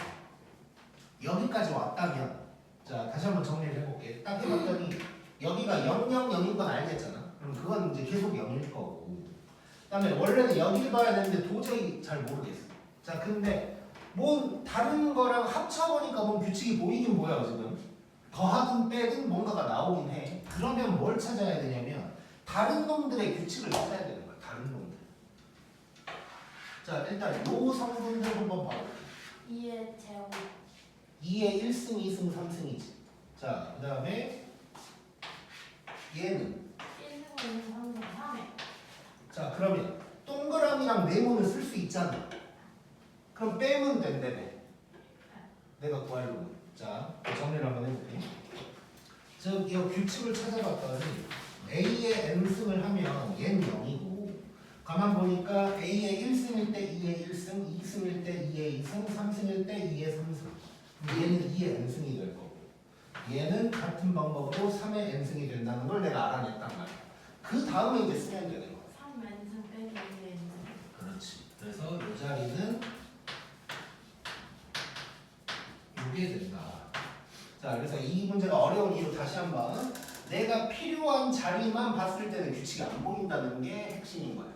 여기까지 왔다면 자, 다시 한번 정리를 해볼게. 딱 해봤더니 여기가 0, 0, 0인 건 알겠잖아. 그럼 그건 이제 계속 0일 거고 그 다음에 원래는 여기를 봐야 되는데 도저히 잘 모르겠어. 자, 근데 뭐 다른 거랑 합쳐보니까 뭐 규칙이 보이긴 보여 지금. 더하든 빼든 뭔가가 나오긴 해. 그러면 뭘 찾아야 되냐면 다른 놈들의 규칙을 찾아야 되는 거야. 다른 놈들. 자, 일단 요 성분들 한번 봐볼게. 2의 제곱. 2의 1승, 2승, 3승이지. 자, 그 다음에 얘는 1승, 2승, 3승, 3회. 자, 그러면 동그라미랑 네모는 쓸 수 있잖아. 그럼 빼면 된다며. 내가 구하려고. 자, 정리를 한번 해볼게. 즉, 이 규칙을 찾아봤더니 A의 n승을 하면 얘는 0이고 가만 보니까 A의 1승일 때 2의 1승, 2승일 때 2의 2승, 3승일 때 2의 3승. 얘는 2의 n승이 될 거고 얘는 같은 방법으로 3의 n승이 된다는 걸 내가 알아냈단 말이야. 그 다음에 이제 쓰면 되는 거야. 3n승 빼기 2n승. 그렇지. 그래서 이 자리는 이게 된다. 자, 그래서 이 문제가 어려운 이유 다시 한번 내가 필요한 자리만 봤을 때는 규칙이 안 보인다는 게 핵심인 거야.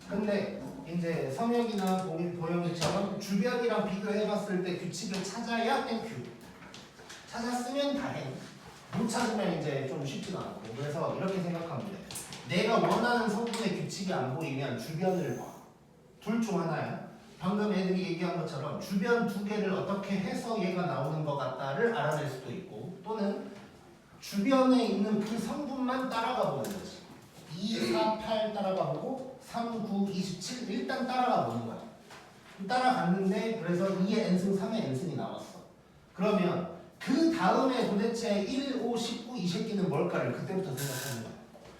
근데 이제 성혁이나 도영이처럼 주변이랑 비교해봤을 때 규칙을 찾아야 땡큐. 찾았으면 다행. 못 찾으면 이제 좀 쉽지가 않고. 그래서 이렇게 생각하면 돼. 내가 원하는 성분의 규칙이 안 보이면 주변을 봐. 둘 중 하나야. 방금 애들이 얘기한 것처럼 주변 두 개를 어떻게 해서 얘가 나오는 것 같다를 알아낼 수도 있고 또는 주변에 있는 그 성분만 따라가 보는 거지. 2, 4, 8 따라가 보고 3, 9, 27 일단 따라가 보는 거야. 따라갔는데 그래서 2의 n승, 3의 n승이 나왔어. 그러면 그 다음에 도대체 1, 5, 19 이 새끼는 뭘까를 그때부터 생각하는 거야.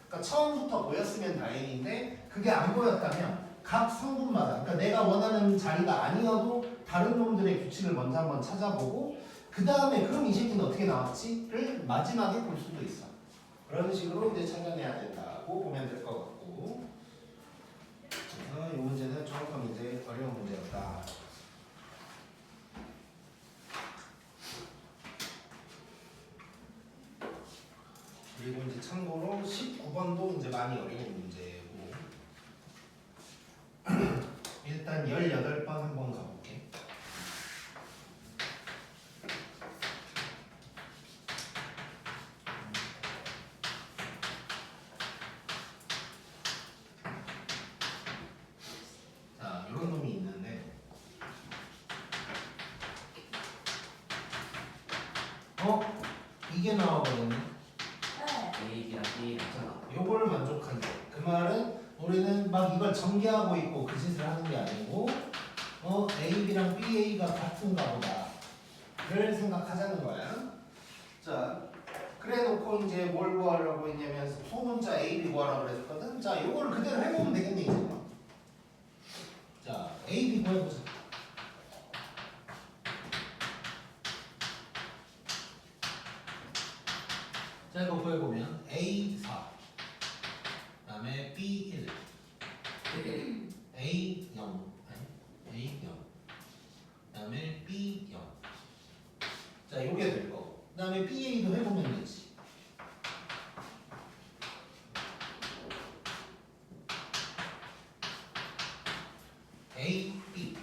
그러니까 처음부터 보였으면 다행인데 그게 안 보였다면 각 성분마다 그러니까 내가 원하는 자리가 아니어도 다른 놈들의 규칙을 먼저 한번 찾아보고 그 다음에 그럼 이 새끼는 어떻게 나왔지?를 마지막에 볼 수도 있어. 그런 식으로 이제 찾아내야 된다고 보면 될 것 같고 그래서 이 문제는 조금 이제 어려운 문제였다. 그리고 이제 참고로 19번도 이제 많이 어려운 문제고 일단 18번 한번 가볼게. 자, 이런 놈이 있는데 이게 나와버렸네. 네. A랑 B랑 있잖아. 요거를 만족한대. 그 말은 우리는 막 이걸 전개하고 있고 그 짓을 하는 게 아니고 A, B랑 BA가 같은가 보다를 생각하자는 거야. 자, 그래 놓고 이제 뭘 구하려고 했냐면 소문자 A, B 구하라고 그랬거든. 자, 요거를 그대로 해보면 되겠네 이제. 자, A, B 구해보자. 자, 이거 구해보면 A 4 그다음에 B 1 A 0 A 0 그다음에 B 0 자, 요게 될 거고 그다음에 BA도 해보면 되지. A, B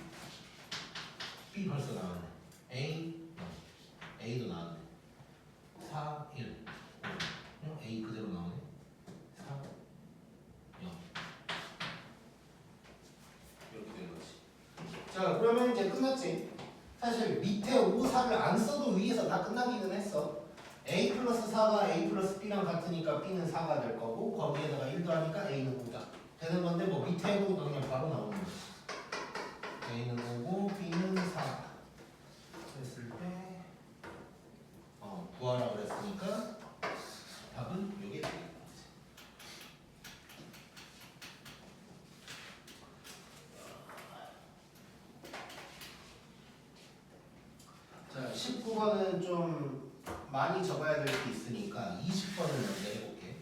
B 벌써 나왔네. A 0 A도 나왔네. 4, 1 A 그대로 나오네. 4, 0 이렇게 된 거지. 자, 그러면 이제 끝났지. 사실 밑에 5, 4를 안 써도 위에서 다 끝나기는 했어. A 플러스 4가 A 플러스 B랑 같으니까 B는 4가 될 거고 거기에다가 1도 하니까 A는 5다 되는 건데 뭐 밑에 해보고 그냥 바로 나오는 거지. A는 5고 B는 4 했을 때 구하라고 그랬으니까 답은 이게 되는 거지. 자, 19번은 좀 많이 적어야 될 게 있으니까 20번을 먼저 해볼게.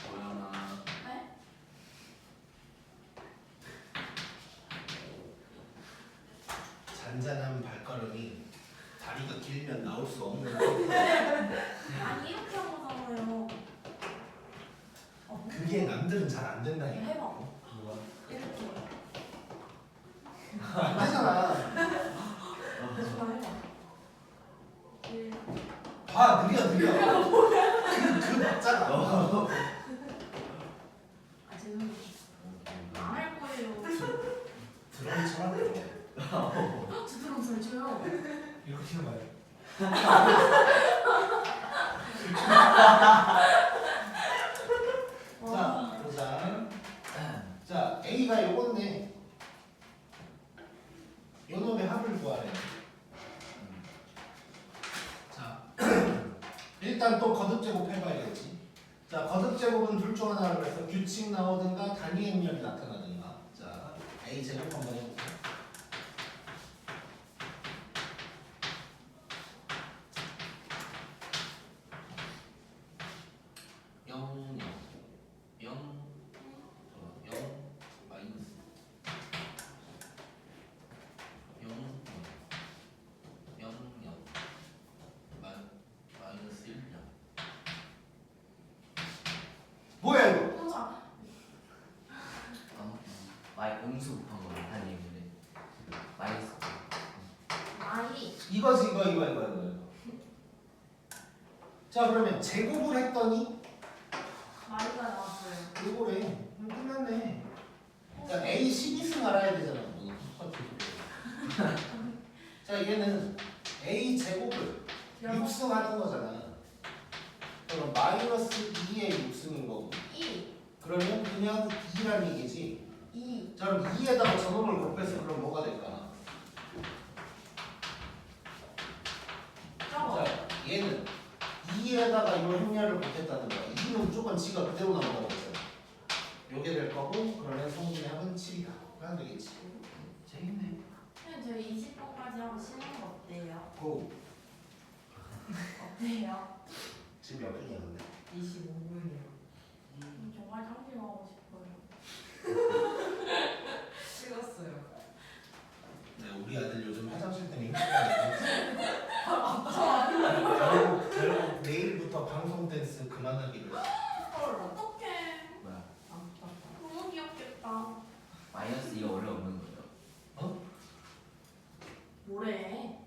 뭐야나. 네? 잔잔한 발걸음이 다리가 길면 나올 수 없는 아니 이렇게 하고잖아요. 그게 남들은 잘 안 된다니까. 해봐. 뭐야? 이렇게. 안 되잖아. 다시 말 해봐. 봐, 느려. 그 박자가. 아 죄송해요. 안할 머리처럼 두드럼 잘 쳐요. 이렇게 치는 거예요. 자, 보자. 자, A가 요건데 요 놈의 합을 구하래. 자, 일단 또 거듭 제곱 해봐야겠지. 자, 거듭 제곱은 둘 중 하나로 해서 규칙 나오든가 단위 행렬이 나타나든가. 자, A 제곱 한번 해볼게요. 뭐야 이거? 혼자 음수 곱한 거 단위인데 마이너스. 많이 이거지 이거. 자 그러면 제곱을 했더니 많이가 나왔어요. 이거래. 끝났네. 자 A 12승 알아야 되잖아. 자 얘는 A 제곱을 6승 하는 거잖아. 그럼 마이너스 2의 6승인 거고. 2, 그러면 그냥 2라는 얘기지. 2, 자 그럼 2에다가 저놈을 곱해서 그럼 뭐가 될까? 저거 자 얘는 2에다가 이 행렬을 곱했다는 거야. 2는 무조건 지가 그대로 나온다고 했잖아. 요게 될 거고 그러면 성분의 합은 7이다. 그러면 되겠지. 재밌네. 선생님 저희 20번까지 하고 쉬는 거 어때요? 고. 어때요? 지금 몇 분이야 근데? 25분이요. 정말 짱질하고 싶어요. 찍었어요. 네, 우리 아들 요즘 화장실 때문에 힘들어요. 결국 내일부터 방송 댄스 그만하기로. 헐 어떡해. 뭐야? 너무 귀엽겠다. 마이너스 2가 원래 없는 거예요. 뭐래?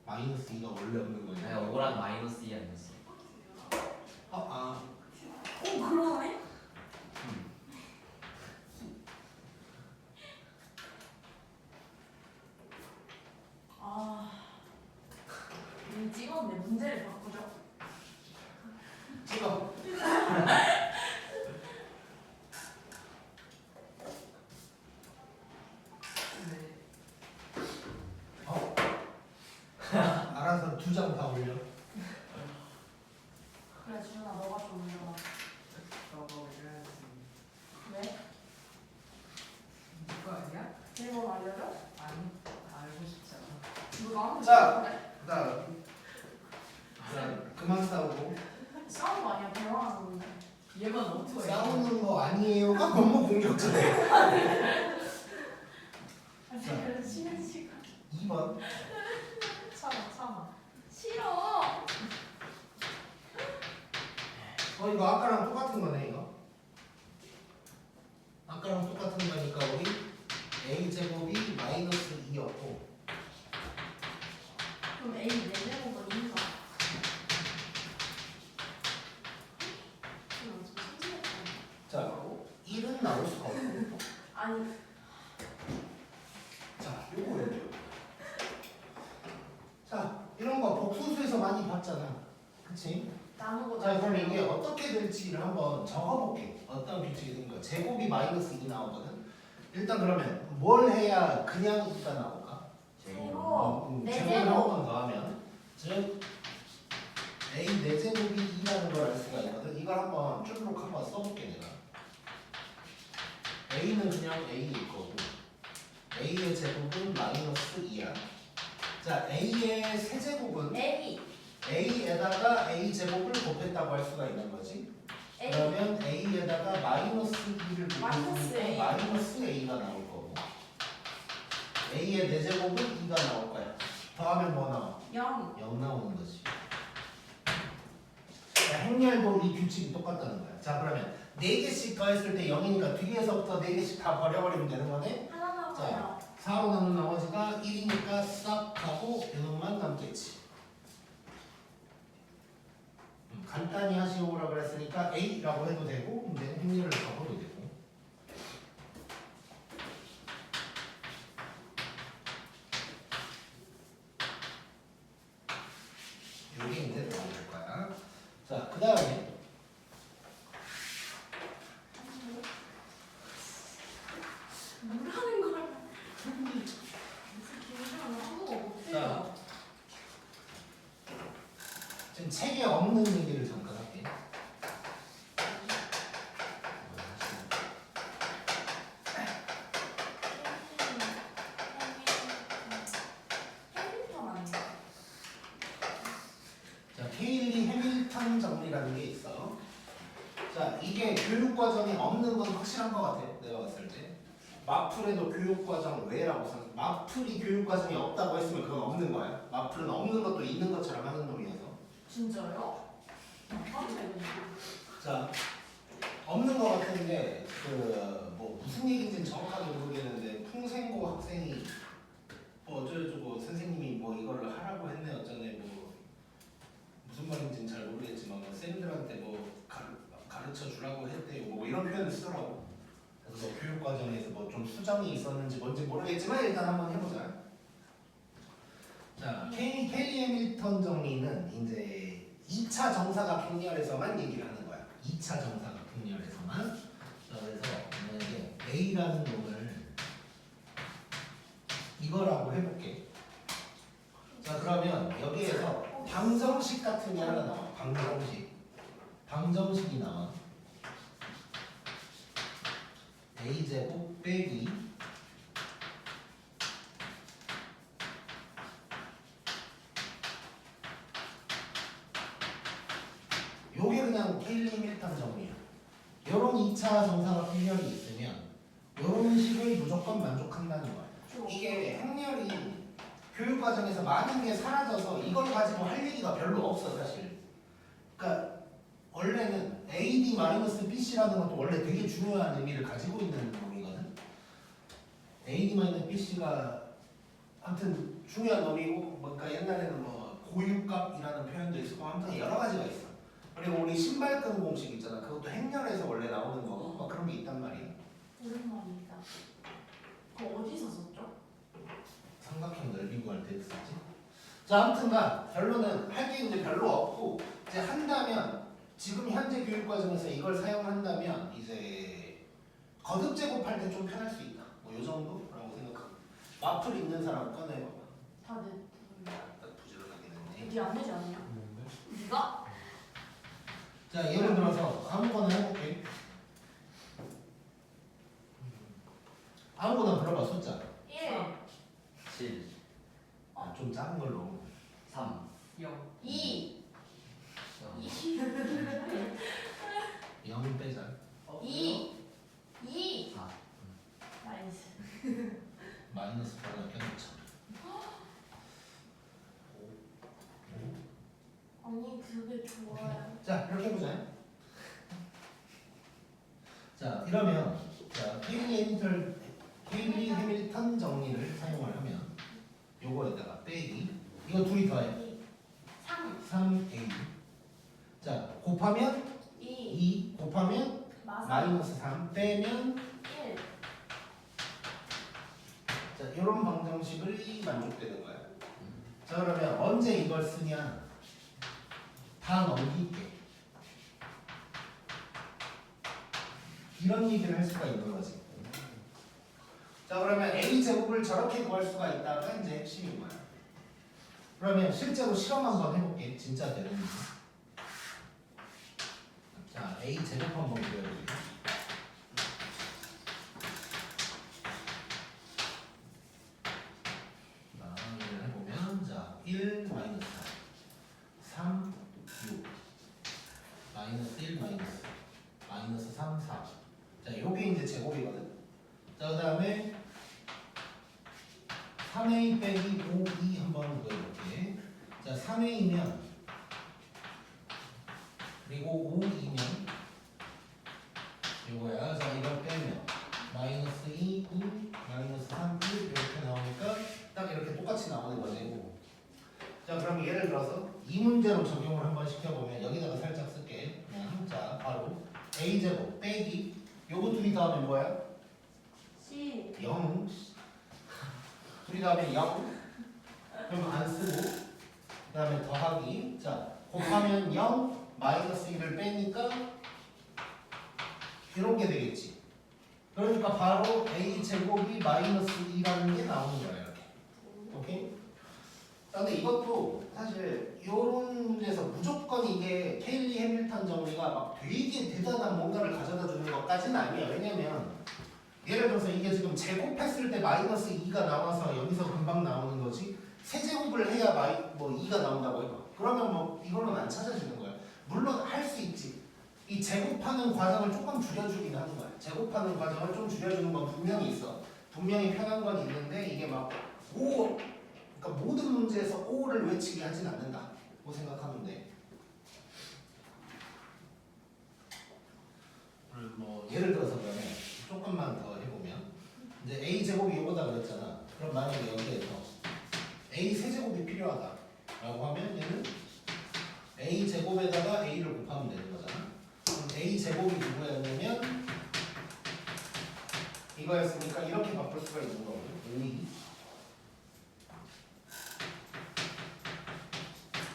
마이너스 2가 원래 없는 거예요. 내가 5랑 마이너스 2 아니었어. 그러네? 찍었네. 문제를 바꾸죠. 찍어. 네. 알아서 2장 다 올려. 그래 주연아 너가 좀 올려봐. 너가 올려야지. 왜? 누가 아니야? 일본 알려줘? 아니, 알고 싶지 않아. 너 나한테 자. 그래? 자 그만 싸우고. 싸운 거 아니야. 대화하는 건데. 얘만 어떻게 싸우는 거 아니에요가 너무 공격적이야. 아니 자. 그래도 쉬는 시간. 2번. 참아. 싫어. 이거 아까랑 똑같은 거네 이거. 아까랑 똑같은 거니까 우리 A 제곱이 마이너스 2였고. 그럼 A 내려온 건 인가? 자 1은 나올 수가 없고. 아니 자 요거예요. 자 이런 거 복수수에서 많이 봤잖아. 그치? 나누고 자 그럼 이게 어떻게 될지를 한번 적어볼게. 어떤 규칙이 된 거야. 제곱이 마이너스 2 나오거든. 일단 그러면 뭘 해야 그냥 2가 나올까? 제곱 네 제곱을 제곱 한번 더하면 즉 A 4제곱이 2라는 걸 알 수가 있거든. 이걸 한번 쭉 한번 써볼게 내가. A는 그냥 A일 거고 A의 제곱은 마이너스 2야. 자 A의 세제곱은 A A에다가 A 제곱을 곱했다고 할 수가 있는 거지. A 그러면 A에다가 마이너스 2를 마이너스 A. 곱했으니까 마이너스 A가 나올 거고 A의 4제곱은 2가 나올 거야. 더하면 뭐 나와? 0 0 나오는 거지. 자, 행렬도 이 규칙이 똑같다는 거야. 자 그러면 4개씩 더했을 때 0이니까 뒤에서부터 4개씩 다 버려버리면 되는 거네. 하나 남아요. 4로 남은 나머지가 1이니까 싹 하고 이놈만 남겠지. 간단히 하시오라 그랬으니까 A라고 해도 되고 이제 행렬을 적어도 되고. 이게 이제 들어갈 거야. 자, 그 다음에 뭐라는 걸 무슨 기분이야 한국어 못해요. 지금 책에 없는 얘기를 잠깐 할게. 해밀턴 아닌가? 자, 케일리 해밀턴 정리라는 게 있어. 자, 이게 교육과정에 없는 건 확실한 것 같아. 내가 봤을 때. 마플에도 교육과정 외라고 생 마플이 교육과정이 없다고 했으면 그건 없는 거야. 마플은 없는 것도 있는 것처럼 하는 놈이어서. 진짜요? 깜짝이야. 자, 없는 것 같은데 그 뭐 무슨 얘기인지는 정확하게 모르겠는데 풍생고 학생이 뭐 어쩌고저쩌고 선생님이 뭐 이거를 하라고 했네 어쩌네 뭐 무슨 말인지는 잘 모르겠지만 뭐 쌤들한테 뭐 가르쳐 주라고 했대요 뭐 이런 표현을 쓰더라고. 그래서 교육 과정에서 뭐 좀 수정이 있었는지 뭔지 모르겠지만 일단 한번 해보자. 자, 켈리 해밀턴 정리는 이제 2차 정사각형렬에서만 얘기를 하는 거야. 2차 정사각형렬에서만. 자, 그래서 만약에 A라는 놈을 이거라고 해볼게. 자, 그러면 여기에서 방정식 같은 게 하나 나와. 방정식이 나와. A제곱 빼기 요게 그냥 케일리 해밀턴 정리야. 요런 2차 정사각 행렬이 있으면 요런 식을 무조건 만족한다는 거야. 이게 행렬이 교육과정에서 많은 게 사라져서 이걸 가지고 할 얘기가 별로 없어 사실. 그러니까 원래는 AD-BC라는 것도 원래 되게 중요한 의미를 가지고 있는 놈이거든. AD-BC가 아무튼 중요한 놈이고 뭔가 옛날에는 뭐 고유값이라는 표현도 있고 아무튼 여러 가지가 있어. 그리고 우리 신발끈 공식 있잖아. 그것도 행렬에서 원래 나오는 거고 막 그런 게 있단 말이야. 오랜만이다. 그거 어디서 썼죠? 삼각형 넓이 구할 때 썼지. 자, 아무튼간 결론은 할 게 이제 별로 없고 이제 한다면 지금 현재 교육과정에서 이걸 사용한다면 이제 거듭 제곱할 때 좀 편할 수 있다. 뭐 요 정도라고 생각하고. 마플 있는 사람 꺼내봐봐. 다 내. 딱 부지런하긴 했네. 네안 내지 않냐? 네가? 자, 예를 들어서 아무거나 해볼게. 아무거나 들어봐 숫자. 1, 7, 아, 좀 작은 걸로. 3, 0. 2, 0 빼자. 2, 2. 4. 나이스. 마이너스 하나 껴놓자. 아니 그게 좋아요. 자, 이렇게 해보자. 자, 이러면 자 케일리 해밀턴 정리를 사용을 하면 요거에다가 빼기 이거 둘이 더해 3, 3A. 자, 곱하면 2, 2 곱하면 마이너스 3 빼면 1. 자, 이런 방정식을 만족되는 거야. 자, 그러면 언제 이걸 쓰냐? 다 넘길게. 이런 얘기를 할 수가 있는 거지. 자, 그러면 A 제곱을 저렇게 구할 수가 있다가 이제 핵심인 거야. 그러면 실제로 실험 한번 해볼게. 진짜 되는지. 자, A 제곱 한번 그려볼게. 이걸 해보면 자, 1 마이너스 3, 6 마이너스 1 마이너스 3, 4. 자, 요게 이제 제곱이거든. 자, 그 다음에 3a 빼기 5e 한번 구해볼게. 자, 3a면 그리고 5e면 요거야. 자, 이걸 빼면 마이너스 2, 2, 마이너스 3, 1 이렇게 나오니까 딱 이렇게 똑같이 나오는 거지. 자, 그럼 예를 들어서 이 문제로 적용을 한번 시켜보면 여기다가 살짝 쓸게. 자, 바로 a제곱 빼기 요거 둘이 더하면 뭐야? C. 0. 둘이 더하면 0. 그럼 안 쓰고 그 다음에 더하기. 자, 곱하면 0, 마이너스 1을 빼니까 이런 게 되겠지. 그러니까 바로 a 제곱이 마이너스 2라는 게 나오는 거야 이렇게. 오케이? 근데 이것도 사실 이런 문제에서 무조건 이게 케일리 해밀턴 정리가 막 되게 대단한 뭔가를 가져다 주는 것까지는 아니에요. 왜냐면 예를 들어서 이게 지금 제곱했을 때 마이너스 2가 나와서 여기서 금방 나오는 거지. 세제곱을 해야 뭐 2가 나온다고 해봐. 그러면 뭐 이걸로는 안 찾아지는 거야. 물론 할 수 있지. 이 제곱하는 과정을 조금 줄여주긴 하는 거야. 제곱하는 과정을 좀 줄여주는 건 분명히 있어. 분명히 편한 건 있는데 이게 막 5, 그러니까 모든 문제에서 5를 외치게 하진 않는다고 생각하면 돼. 뭐 예를 들어서 그러면 조금만 더 해보면 이제 a 제곱이 이거다 그랬잖아. 그럼 만약에 여기에서 a 세제곱이 필요하다라고 하면 얘는 a 제곱에다가 a를 곱하면 되는 거잖아. 그럼 a 제곱이 누구였냐면 이거였으니까 이렇게 바꿀 수가 있는 거거든. 5이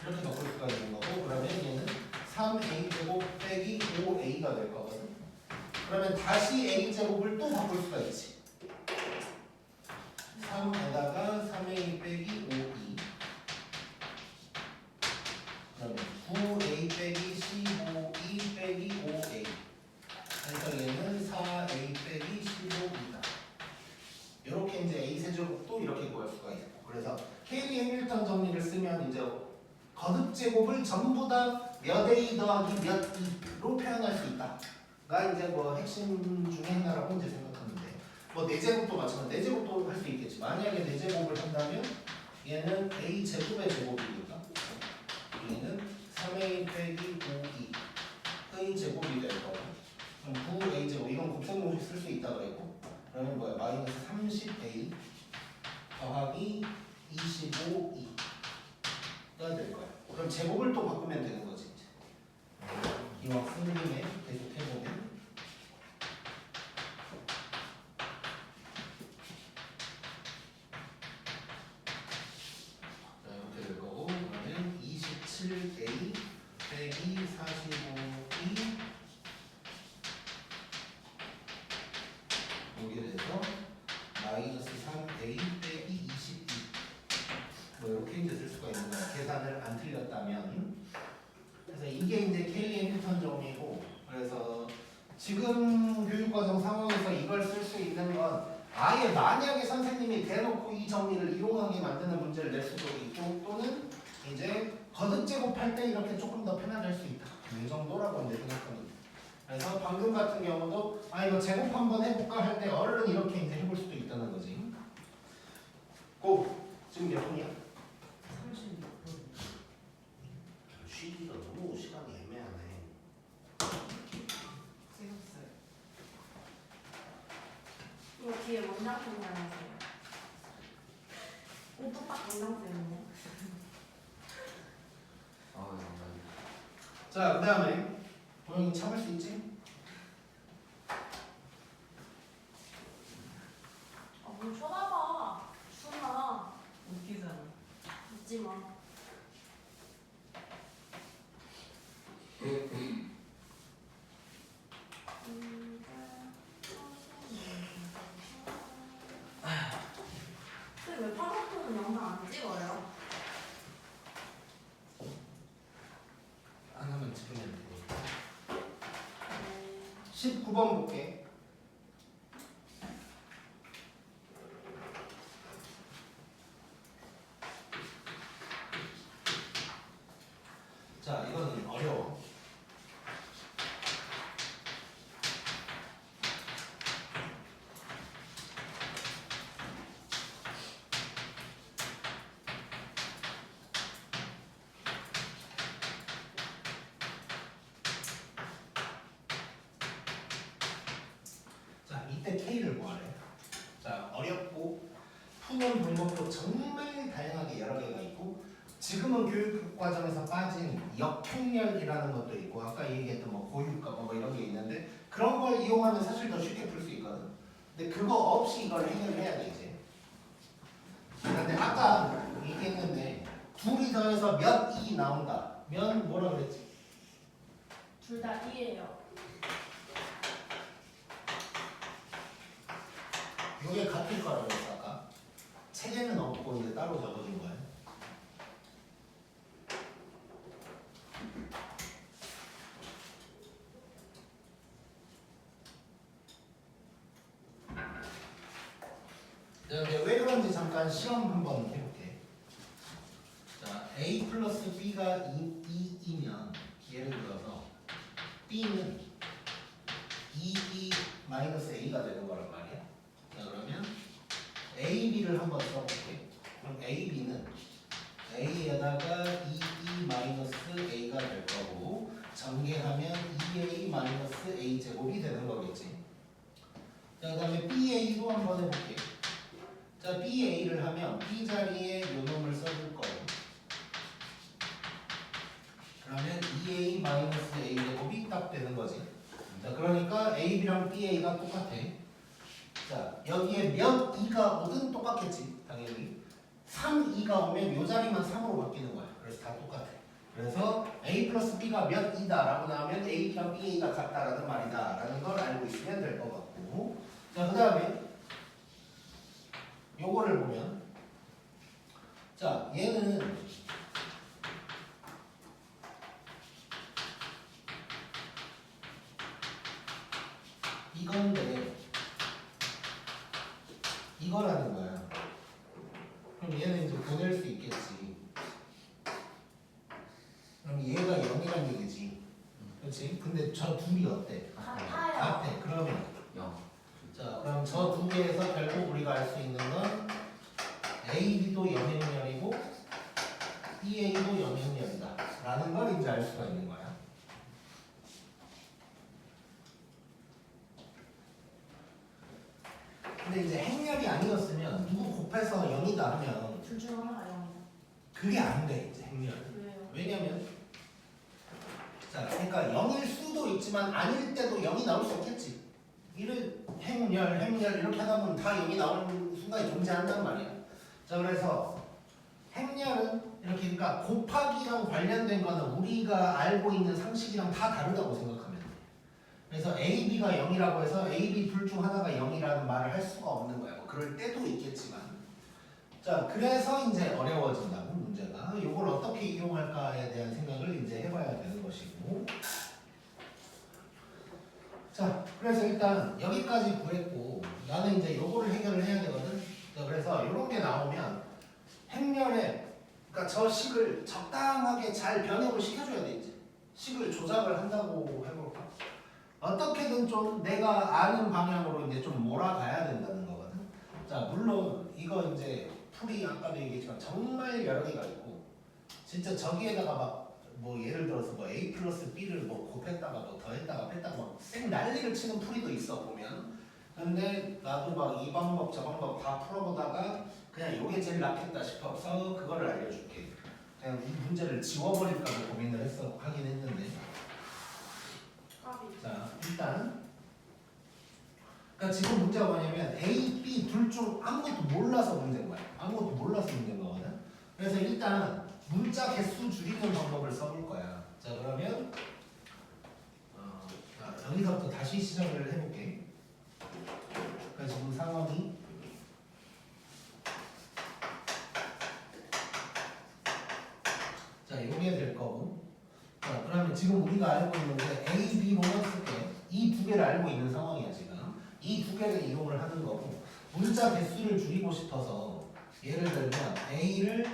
이렇게 바꿀 수가 있는 거고, 그러면 얘는 3a 제곱 빼기 5a가 될 거거든. 그러면 다시 a 제곱을 또 바꿀 수가 있지. 3에다가 3a 빼기 5e, 그러면 9a 빼기 15e 빼기 5a. 그래서 얘는 4a 빼기 15이다. 이렇게 이제 a 세제곱도 이렇게 구할 수가 있고. 그래서 케일리 해밀턴 정리를 쓰면 이제 거듭 제곱을 전부 다 몇 a 더하기 몇 e로 표현할 수 있다가 이제 뭐 핵심 중에 하나라고 이제 생각하면 돼. 뭐 4제곱도 마찬가지. 4제곱도 할 수 있겠지. 만약에 4제곱을 한다면 얘는 a 제곱의 제곱이니까 얘는 3a 빼기 5e의 제곱이 될 거고, 그럼 9a 제곱, 이건 곱셈공식 쓸 수 있다 그랬고, 그러면 뭐야? 마이너스 30a 더하기 25e가 될 거야. 그럼 제곱을 또 바꾸면 되는 거지. 이왕 쓰는 김에 계속 해보면 자, 이렇게 될 거고, 그러면 27a 빼기 45e 여기에 대해서 마이너스 3a 빼기 22 뭐 이렇게 이제 쓸 수가 있는 거야. 계산을 안 틀렸다면. 그래서 이게 이제 케일리 해밀턴 정리고, 그래서 지금 교육과정 상황에서 이걸 쓸 수 있는 건 아예 만약에 선생님이 대놓고 이 정리를 이용하게 만드는 문제를 낼 수도 있고, 또는 이제 거듭 제곱할 때 이렇게 조금 더 편하게 할 수 있다. 이 정도라고 이제 생각합니다. 그래서 방금 같은 경우도 이거 제곱 한번 해볼까 할 때 얼른 이렇게 이제 해볼 수도 있다는 거지. 고! 지금 몇 분이야? 36분. 쉬기가 너무 시간이 애매하네. 찍었어요. 이거 뒤에 원장 생각하세요. 옷도 딱 원장 쌤이네. 아, 정말. 자, 그 다음에 보영이 참을 수 있지? 뭘 쳐다봐. 순아. 웃기잖아. 웃지 마. 왜 파란색은 영상 안 찍어요? 하나만 찍으면 되고. 19번 볼게. 자, 이거는 어려워. 자, 이때 K를 구하래. 자, 어렵고 푸는 방법도 정말 다양하게 여러 개가 있고, 지금은 교육 과정에서 빠진 역행렬이라는 것도 있고, 아까 얘기했던 뭐 고유가 뭐 이런 게 있는데, 그런 걸 이용하면 사실 더 쉽게 풀 수 있거든. 근데 그거 없이 이걸 해결해야 돼 이제. 근데 아까 얘기했는데 둘이 더해서 몇 이 나온다. 면 뭐라 그랬지? 둘 다 2예요. 이게 같을 거라고 했어 아까. 책에는 없고 이제 따로 적어준 거예요. 자, 이제 왜 그런지 잠깐 시험 한번 해볼게. 자, a 플러스 b가 2이면 예를 들어서 b는 2b 마이너스 a가 되는 거란 말이야. 자, 그러면 a, b를 한번 써볼게. 그럼 a, b는 a에다가 2b 마이너스 a가 될 거고 전개하면 2a 마이너스 a 제곱이 되는 거겠지. 자, 그 다음에 ba도 한번 해볼게. 자, BA를 하면 B 자리에 요 놈을 써줄 거예요. 그러면 2A 마이너스 A 제곱이 딱 되는 거지. 자, 그러니까 AB랑 BA가 똑같아. 자, 여기에 몇 2가 오든 똑같겠지. 당연히. 3, 2가 오면 요 자리만 3으로 바뀌는 거야. 그래서 다 똑같아. 그래서 A 플러스 B가 몇 2다 라고 나오면 A랑 BA가 같다라는 말이다 라는 걸 알고 있으면 될 것 같고. 자, 그 다음에 요거를 보면 자 얘는 이건데 이거라는 거야. 그럼 얘는 이제 보낼 수 있겠지. 그럼 얘가 0이란 얘기지. 그렇지? 근데 저 둘이 어때? 같아요. 같아. 그러면 0. 자, 그럼 저 두 개에서 결국 우리가 알 수 있는 건 AB도 영행렬이고 BA도 영행렬이다 라는 걸 이제 알 수가 있는 거야. 근데 이제 행렬이 아니었으면 누구 곱해서 0이다 하면 둘 중 하나가 0이요. 그게 안 돼, 이제 행렬. 왜요? 왜냐면 자, 그러니까 0일 수도 있지만 아닐 때도 0이 나올 수 있겠지. 이를 행렬 이렇게 하다 보면 다 0이 나오는 순간이 존재한단 말이야. 자, 그래서 행렬은 이렇게 그러니까 곱하기랑 관련된 거는 우리가 알고 있는 상식이랑 다 다르다고 생각하면 돼. 그래서 A, B가 0이라고 해서 A, B 둘 중 하나가 0이라는 말을 할 수가 없는 거야. 뭐 그럴 때도 있겠지만. 자, 그래서 이제 어려워진다고 문제가. 이걸 어떻게 이용할까에 대한 생각을 이제 해봐야 되는 것이고. 자, 그래서 일단 여기까지 구했고 나는 이제 요거를 해결을 해야 되거든. 자, 그래서 이런 게 나오면 행렬에 그러니까 저 식을 적당하게 잘 변형을 시켜줘야 돼 이제. 식을 조작을 한다고 해볼까? 어떻게든 좀 내가 아는 방향으로 이제 좀 몰아가야 된다는 거거든. 자, 물론 이거 이제 풀이 아까도 얘기했지만 정말 여러 개가 있고 진짜 저기에다가 막 뭐 예를 들어서 뭐 A 플러스 B를 뭐 곱했다가 뭐 더했다가 뺐다가 막 쌩 난리를 치는 풀이도 있어 보면. 근데 나도 막 이 방법 저 방법 다 풀어보다가 그냥 요게 제일 낫겠다 싶어서 그거를 알려줄게. 그냥 이 문제를 지워버릴까도 고민을 하긴 했는데. 까비. 자, 일단 그러니까 지금 문제가 뭐냐면 A, B 둘 중 아무것도 몰라서 문제인 거야. 아무것도 몰라서 문제인 거거든. 그래서 일단 문자 개수 줄이는 방법을 써볼 거야. 자, 그러면 자, 여기서부터 다시 시작을 해볼게. 그러니까 지금 상황이 자, 요게 될 거고. 자, 그러면 지금 우리가 알고 있는 게 A, B 모먼 쓸게. 이 두 개를 알고 있는 상황이야 지금. 이 두 개를 이용을 하는 거고 문자 개수를 줄이고 싶어서 예를 들면 A를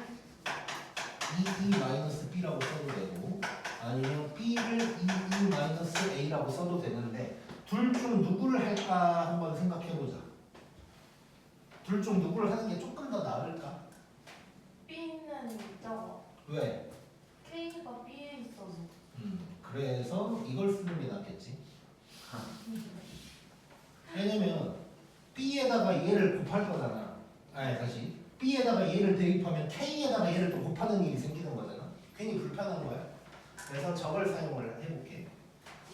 2E-B라고 써도 되고 아니면 B를 2E-A라고 써도 되는데 둘 중 누구를 할까 한번 생각해보자. 둘 중 누구를 하는 게 조금 더 나을까? B는 저거. 왜? K가 B에 있어서. 그래서 이걸 쓰는 게 낫겠지. 왜냐면 B에다가 얘를 곱할 거잖아. 아니 다시 B에다가 얘를 대입하면 K에다가 얘를 또 곱하는 일이 생기는 거잖아. 괜히 불편한 거야. 그래서 저걸 사용을 해볼게.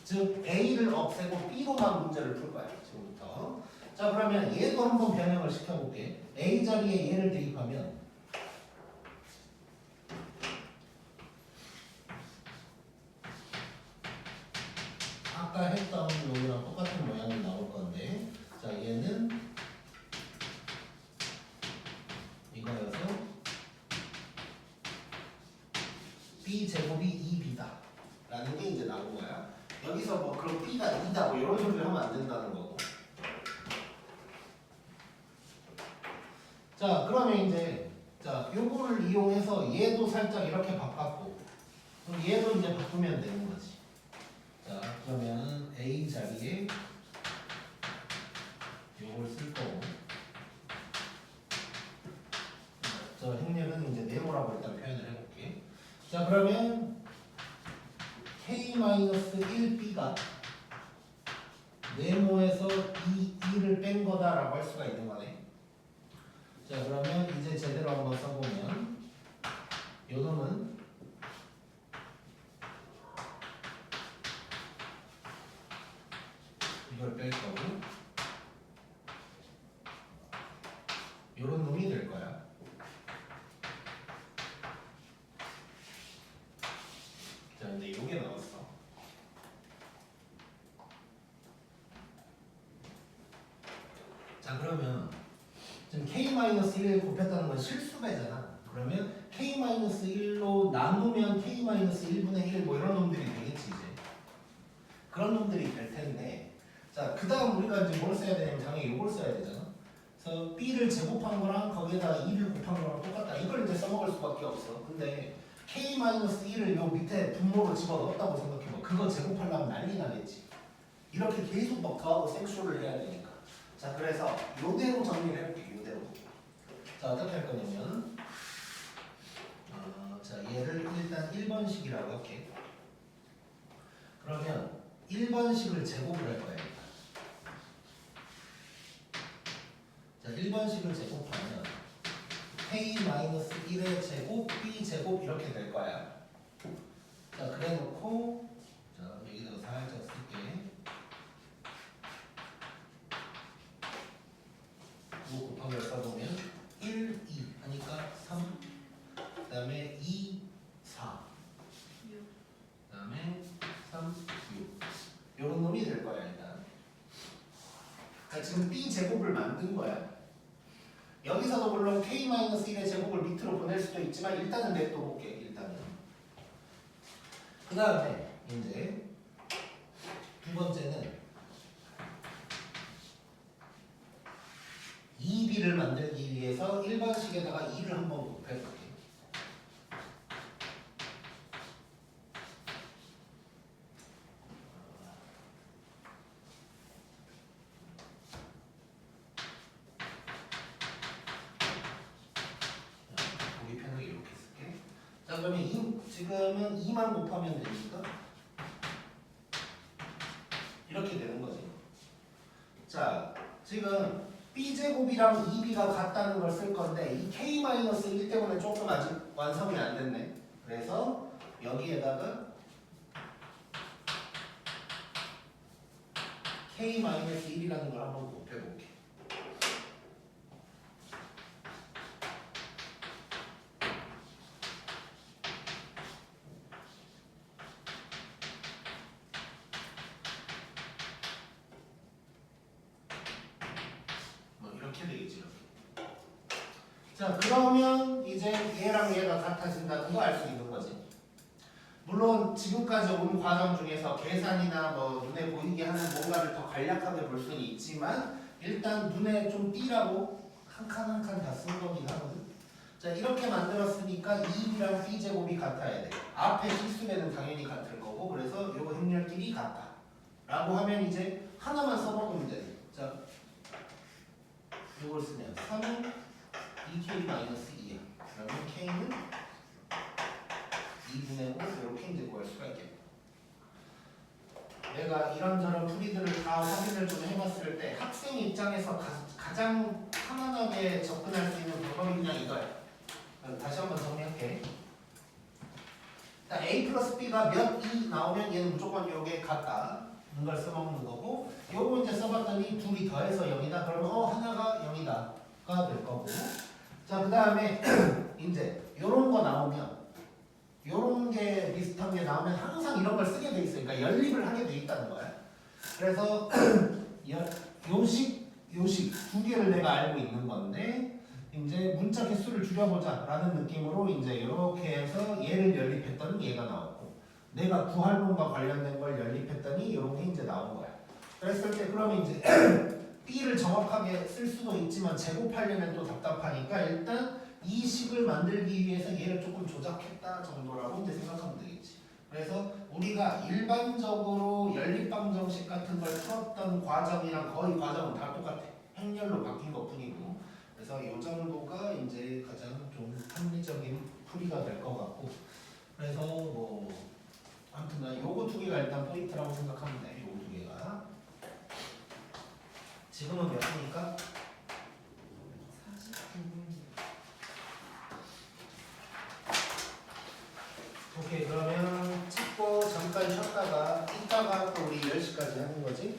즉 A를 없애고 B로만 문제를 풀 거야 지금부터. 자, 그러면 얘도 한번 변형을 시켜볼게. A 자리에 얘를 대입하면 B 제곱이 2B다 라는 게 이제 나온 거야. 여기서 뭐 그럼 B가 2다 뭐 이런 소리를 하면 안 된다는 거고. 자 그러면 이제 자 요거를 이용해서 얘도 살짝 이렇게 바꿨고 그럼 얘도 이제 바꾸면 되는 거지. 자 그러면 A 자리에 요걸 쓸 거고 저 행렬은 이제 네모라고 일단 표현을 해볼게. 자 그러면 K-1B가 네모에서 2를 뺀 거다라고 할 수가 있는 거네. 자 그러면 이제 제대로 한번 써보면 요 놈은 이걸 뺄 거고 요런 놈이 될 거야. 자 근데 요게 나왔어. 자 그러면 지금 K-1 곱했다는 건 실수배잖아. 그러면 K-1로 나누면 K-1분의 1 뭐 이런 놈들이 되겠지 이제. 그런 놈들이 될 텐데 자 그 다음 우리가 이제 뭘 써야 되냐면 당연히 이걸 써야 되잖아. 그래서 B를 제곱한 거랑 거기에다가 2를 곱한 거랑 똑같다. 이걸 이제 써먹을 수밖에 없어. 근데 K-1을 요 밑에 분모로 집어넣었다고 생각해봐. 그거 제곱하려면 난리 나겠지. 이렇게 계속 막 더하고 생수를 해야 되니까. 자 그래서 요대로 정리를 해볼게. 요대로. 자 어떻게 할 거냐면 자 얘를 일단 1번식이라고 할게. 그러면 1번식을 제곱을 할 거야. 자 1번식을 제곱하면 K-1의 제곱 B 제곱 이렇게 될 거야. 자 그래 놓고 자 여기다가 살짝 쓸게. 5 곱하기를 써보면 1, 2 하니까 3 그 다음에 2, 4 그 다음에 3, 6 요런 놈이 될 거야 일단. 자 지금 B 제곱을 만든 거야. 여기서도 물론 K-1의 제곱을 밑으로 보낼 수도 있지만 일단은 냅둬볼게. 일단은 그 다음에 이제 두 번째는 2B를 만들기 위해서 1번식에다가 2를 한번 곱해볼게. 보기 편하게 이렇게 쓸게. 자 그러면 지금은 2만 곱하면 되니까 이렇게 되는 거지. 자 지금 B제곱이랑 2B가 같다는 걸 쓸 건데 이 K-1 때문에 조금 아직 완성이 안 됐네. 그래서 여기에다가 K-1이라는 걸 한번 곱해볼게. 이렇게 되겠지 이렇게. 자 그러면 이제 얘랑 얘가 같아진다는 거 알 수 있는 거지. 물론 지금까지 온 과정 중에서 계산이나 뭐 눈에 보이게 하는 뭔가를 더 간략하게 볼 수는 있지만 일단 눈에 좀 띄라고 한 칸 한 칸 다 쓴 거긴 하거든. 자 이렇게 만들었으니까 2B랑 B제곱이 같아야 돼. 앞에 실수배는 당연히 같을 거고 그래서 요 행렬끼리 같다 라고 하면 이제 하나만 써먹으면 돼. 자 이걸 쓰면 3은 2K-2야. 그러면 K는 2분의 5 이렇게 이제 구할 수가 있겠다. 내가 이런저런 풀이들을 다 확인을 좀 해봤을 때 학생 입장에서 가장 편안하게 접근할 수 있는 방법이 그냥 이거야. 다시 한번 정리할게. A 플러스 B가 몇 E 나오면 얘는 무조건 요게 같다. 걸 써먹는 거고 요거 이제 써봤더니 둘이 더해서 0이다 그러면 하나가 0이다가 될 거고. 자 그 다음에 이제 요런 거 나오면 요런 게 비슷한 게 나오면 항상 이런 걸 쓰게 돼 있어요. 그러니까 연립을 하게 돼 있다는 거야. 그래서 요식 두 개를 내가 알고 있는 건데 이제 이제 문자 개수를 줄여보자라는 느낌으로 이제 이렇게 해서 얘를 연립했더니 얘가 나왔고 내가 구할론과 관련된 걸 연립했더니 이런 게 이제 나온 거야. 그랬을 때 그러면 이제 B를 정확하게 쓸 수도 있지만 제곱하려면 또 답답하니까 일단 이 식을 만들기 위해서 얘를 조금 조작했다 정도라고 이제 생각하면 되겠지. 그래서 우리가 일반적으로 연립방정식 같은 걸 풀었던 과정이랑 거의 과정은 다 똑같아. 행렬로 바뀐 것 뿐이고. 그래서 이 정도가 이제 가장 좀 합리적인 풀이가 될 것 같고. 그래서 뭐 아무튼 난 요거 두 개가 일단 포인트라고 생각하면 돼. 요거 두 개가. 지금은 몇 분이니까? 49분. 오케이, 그러면 찍고 잠깐 쉬었다가 이따가 또 우리 10시까지 하는 거지?